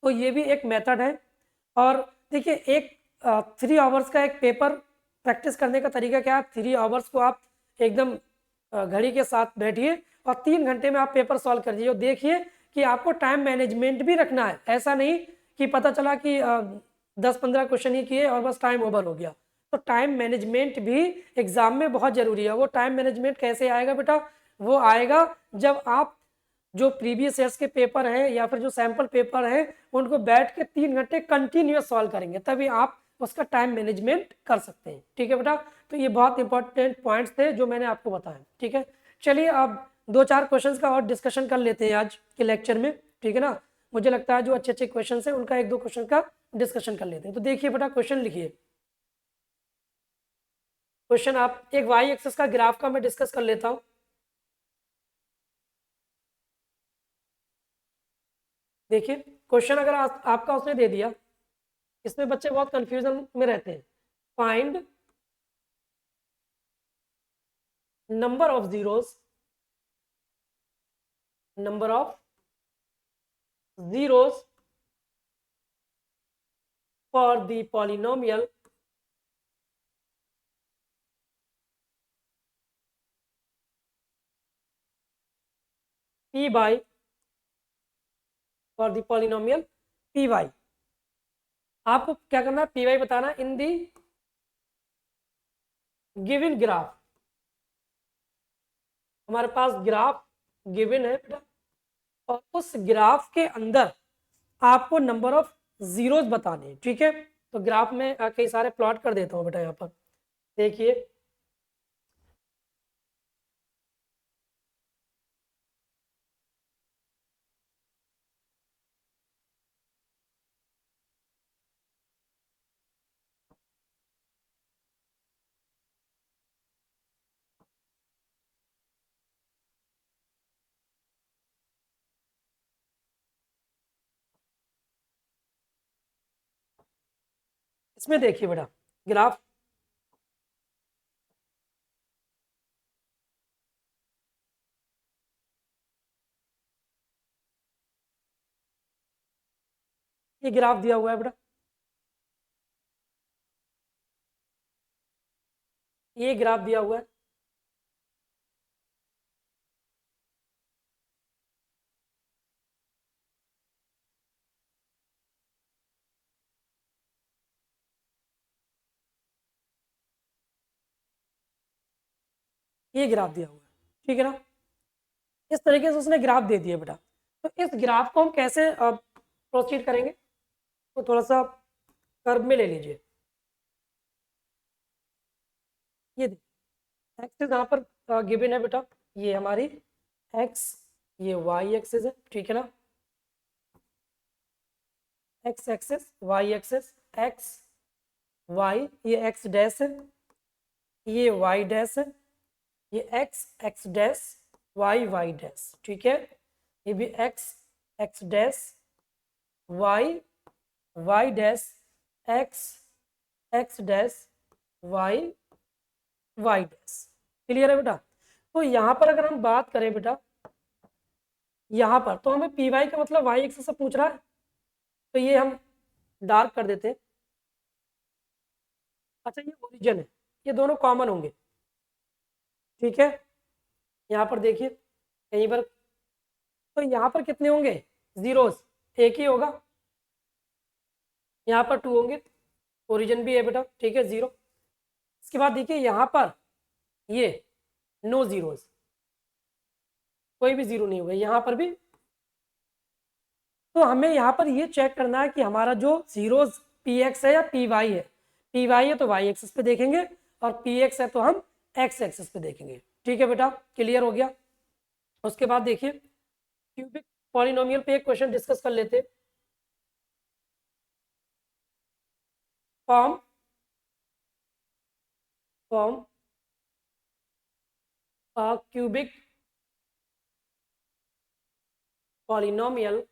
तो ये भी एक मेथड है। और देखिए एक 3 आवर्स का एक पेपर प्रैक्टिस करने का तरीका क्या है, 3 आवर्स को आप एकदम घड़ी के साथ बैठिए और 3 घंटे में आप पेपर सॉल्व कर दीजिए। देखिए कि आपको टाइम मैनेजमेंट भी रखना है, ऐसा नहीं कि पता चला कि 10-15 क्वेश्चन ही किए और बस टाइम ओवर हो गया। तो टाइम मैनेजमेंट भी एग्जाम में बहुत जरूरी है। वो टाइम मैनेजमेंट कैसे आएगा बेटा, वो आएगा जब आप जो प्रीवियस ईयर्स के पेपर हैं या फिर जो सैंपल पेपर हैं उनको बैठ के 3 घंटे कंटिन्यूस सॉल्व करेंगे, तभी आप उसका टाइम मैनेजमेंट कर सकते हैं, ठीक है बेटा। तो ये बहुत इंपॉर्टेंट पॉइंट्स थे जो मैंने आपको बताया, ठीक है। चलिए अब 2-4 क्वेश्चंस का और डिस्कशन कर लेते हैं आज के लेक्चर में, ठीक है ना। मुझे लगता है जो अच्छे अच्छे क्वेश्चन हैं उनका 1-2 क्वेश्चन का डिस्कशन कर लेते हैं। तो देखिए बेटा क्वेश्चन लिखिए। क्वेश्चन आप एक वाई एक्सेस का ग्राफ का मैं डिस्कस कर लेता हूँ। देखिए क्वेश्चन अगर आपका उसने दे दिया, इसमें बच्चे बहुत कंफ्यूजन में रहते हैं। Find number of zeros for the polynomial p by for the polynomial py। आपको क्या करना है, py बताना इन दी गिवन ग्राफ। हमारे पास ग्राफ गिवन है बेटा और उस ग्राफ के अंदर आपको नंबर ऑफ जीरोस बताने हैं, ठीक है। तो ग्राफ में कई सारे प्लॉट कर देता हूं बेटा। यहाँ पर देखिए इसमें देखिए बेटा ग्राफ ये ग्राफ दिया हुआ है बेटा, ये ग्राफ दिया हुआ है। ये ग्राफ दिया हुआ है, ठीक है ना। इस तरीके से उसने ग्राफ दे दिया बेटा। तो इस ग्राफ को हम कैसे प्रोसीड करेंगे, तो थोड़ा सा कर्व में ले लीजिए। ये एक्सिस यहाँ पर गिवन है बेटा, ये हमारी एक्स, ये वाई एक्सिस है, ठीक है ना। X axis Y axis, X Y, ये एक्स डैश है, ये वाई डैश है, ये X X dash, Y Y dash, ठीक है। ये भी X X dash, Y Y dash, X X dash, Y Y dash. Clear है बेटा। तो यहाँ पर अगर हम बात करें बेटा, यहाँ पर तो हमें पी वाई का मतलब वाई एक्सिस से पूछ रहा है, तो ये हम डार्क कर देते हैं। अच्छा ये ओरिजिन है, ये दोनों कॉमन होंगे, ठीक है। यहाँ पर देखिए कहीं पर, तो यहाँ पर कितने होंगे जीरोस, एक ही होगा। यहाँ पर 2 होंगे, ओरिजिन भी है बेटा, ठीक है, 0। इसके बाद देखिए यहाँ पर ये नो जीरोस, कोई भी जीरो नहीं होगा यहाँ पर भी। तो हमें यहाँ पर ये चेक करना है कि हमारा जो जीरोस पी एक्स है या पी वाई है। पी वाई है तो वाई एक्सिस पे देखेंगे और पी एक्स है तो हम एक्स एक्सिस पे देखेंगे, ठीक है बेटा। क्लियर हो गया। उसके बाद देखिए क्यूबिक पॉलिनोमियल पे एक क्वेश्चन डिस्कस कर लेते। Form a cubic polynomial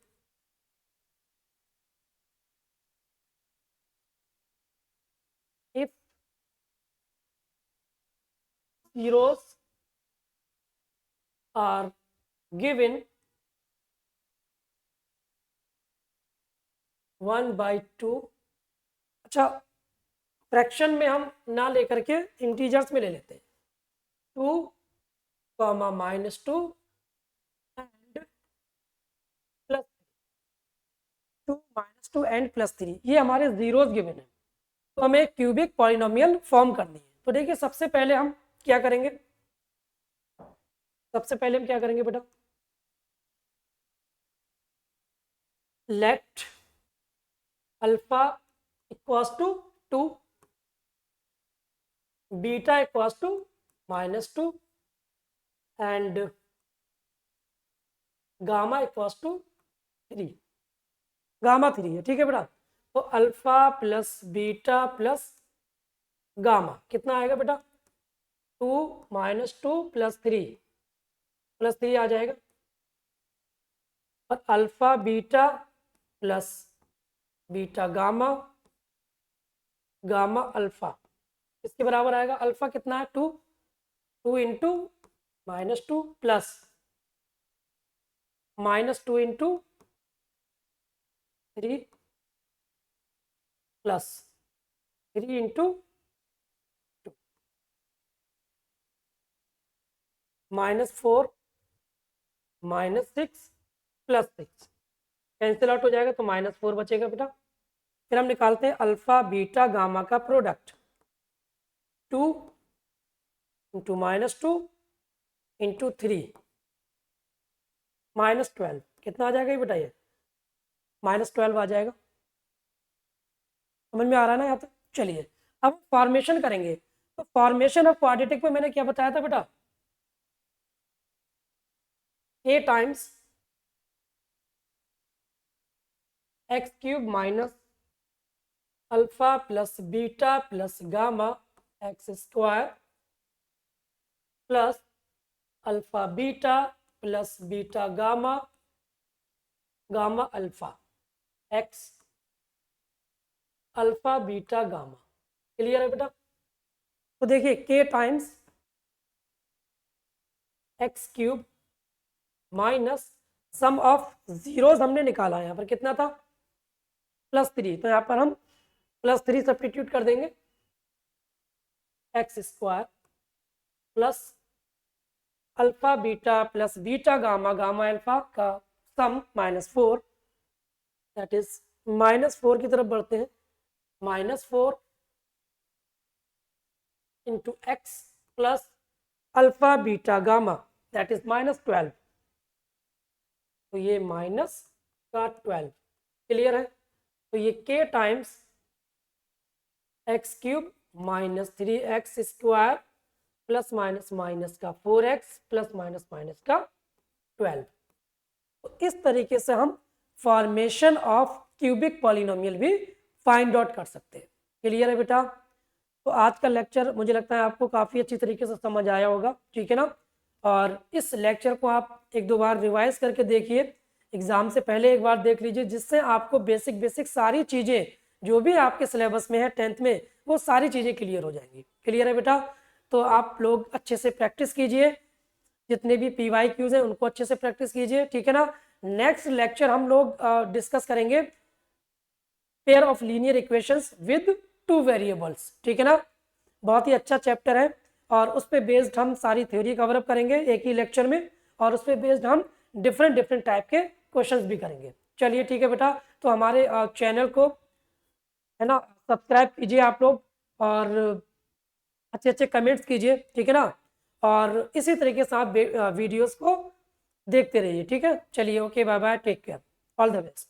if zeros are given 1/2। अच्छा, फ्रैक्शन में हम ना लेकर के इंटीजर्स में ले लेते हैं। 2, -2 एंड प्लस 2, -2 एंड +3, ये हमारे जीरोस गिवन है। तो हमें क्यूबिक पॉलिनोमियल फॉर्म करनी है। तो देखिए, सबसे पहले हम क्या करेंगे बेटा, let alpha equals to 2, beta equals to -2 and gamma equals to 3। Gamma 3 है, ठीक है बेटा। तो alpha plus beta plus gamma कितना आएगा बेटा? 2 -2 +3 आ जाएगा। और alpha beta plus beta gamma alpha इसके बराबर आएगा। अल्फा कितना है? 2 into -2 plus -2 into 3 plus 3 into -4 -6 +6 cancel out हो जाएगा, तो -4 बचेगा बेटा। फिर हम निकालते हैं अल्फा बीटा गामा का प्रोडक्ट। 2 इंटू -2 इंटू 3 -12 कितना आ जाएगा ये बताइए? -12 आ जाएगा। समझ में आ रहा है ना यहाँ तक? चलिए, अब फॉर्मेशन करेंगे। तो फॉर्मेशन ऑफ क्वाड्रेटिक में मैंने क्या बताया था बेटा? a times x³ minus alpha plus beta plus gamma x² plus alpha beta plus beta gamma alpha x alpha beta gamma. Clear है बेटा? तो देखिए, k times x³ minus sum of zeros हमने निकाला, यहाँ पर कितना था? +3। तो यहाँ पर हम +3 सब्स्टिट्यूट कर देंगे। x² plus alpha beta plus beta gamma alpha का सम -4, दैट इज -4 की तरफ बढ़ते हैं। -4 into x plus alpha beta gamma that is -12। तो ये -12 क्लियर है? तो ये k times x³ minus 3x² plus minus का 4x प्लस माइनस का 12। तो इस तरीके से हम फॉर्मेशन ऑफ क्यूबिक पॉलिनोमियल भी फाइंड आउट कर सकते हैं। क्लियर है बेटा? तो आज का लेक्चर मुझे लगता है आपको काफ़ी अच्छी तरीके से समझ आया होगा, ठीक है ना? और इस लेक्चर को आप 1-2 बार रिवाइज करके देखिए, एग्ज़ाम से पहले एक बार देख लीजिए, जिससे आपको बेसिक सारी चीज़ें जो भी आपके सिलेबस में है 10th में, वो सारी चीज़ें क्लियर हो जाएंगी। क्लियर है बेटा? तो आप लोग अच्छे से प्रैक्टिस कीजिए, जितने भी PYQs हैं उनको अच्छे से प्रैक्टिस कीजिए, ठीक है ना? नेक्स्ट लेक्चर हम लोग डिस्कस करेंगे pair of linear equations with 2 variables, ठीक है ना? बहुत ही अच्छा चैप्टर है और उस पर बेस्ड हम सारी थ्योरी कवर अप करेंगे एक ही लेक्चर में, और उस पर बेस्ड हम डिफरेंट टाइप के क्वेश्चंस भी करेंगे। चलिए ठीक है बेटा, तो हमारे चैनल को है ना सब्सक्राइब कीजिए आप लोग, और अच्छे कमेंट्स कीजिए, ठीक है ना? और इसी तरीके से आप वीडियोस को देखते रहिए, ठीक है? चलिए, okay, bye bye, take care, all the best.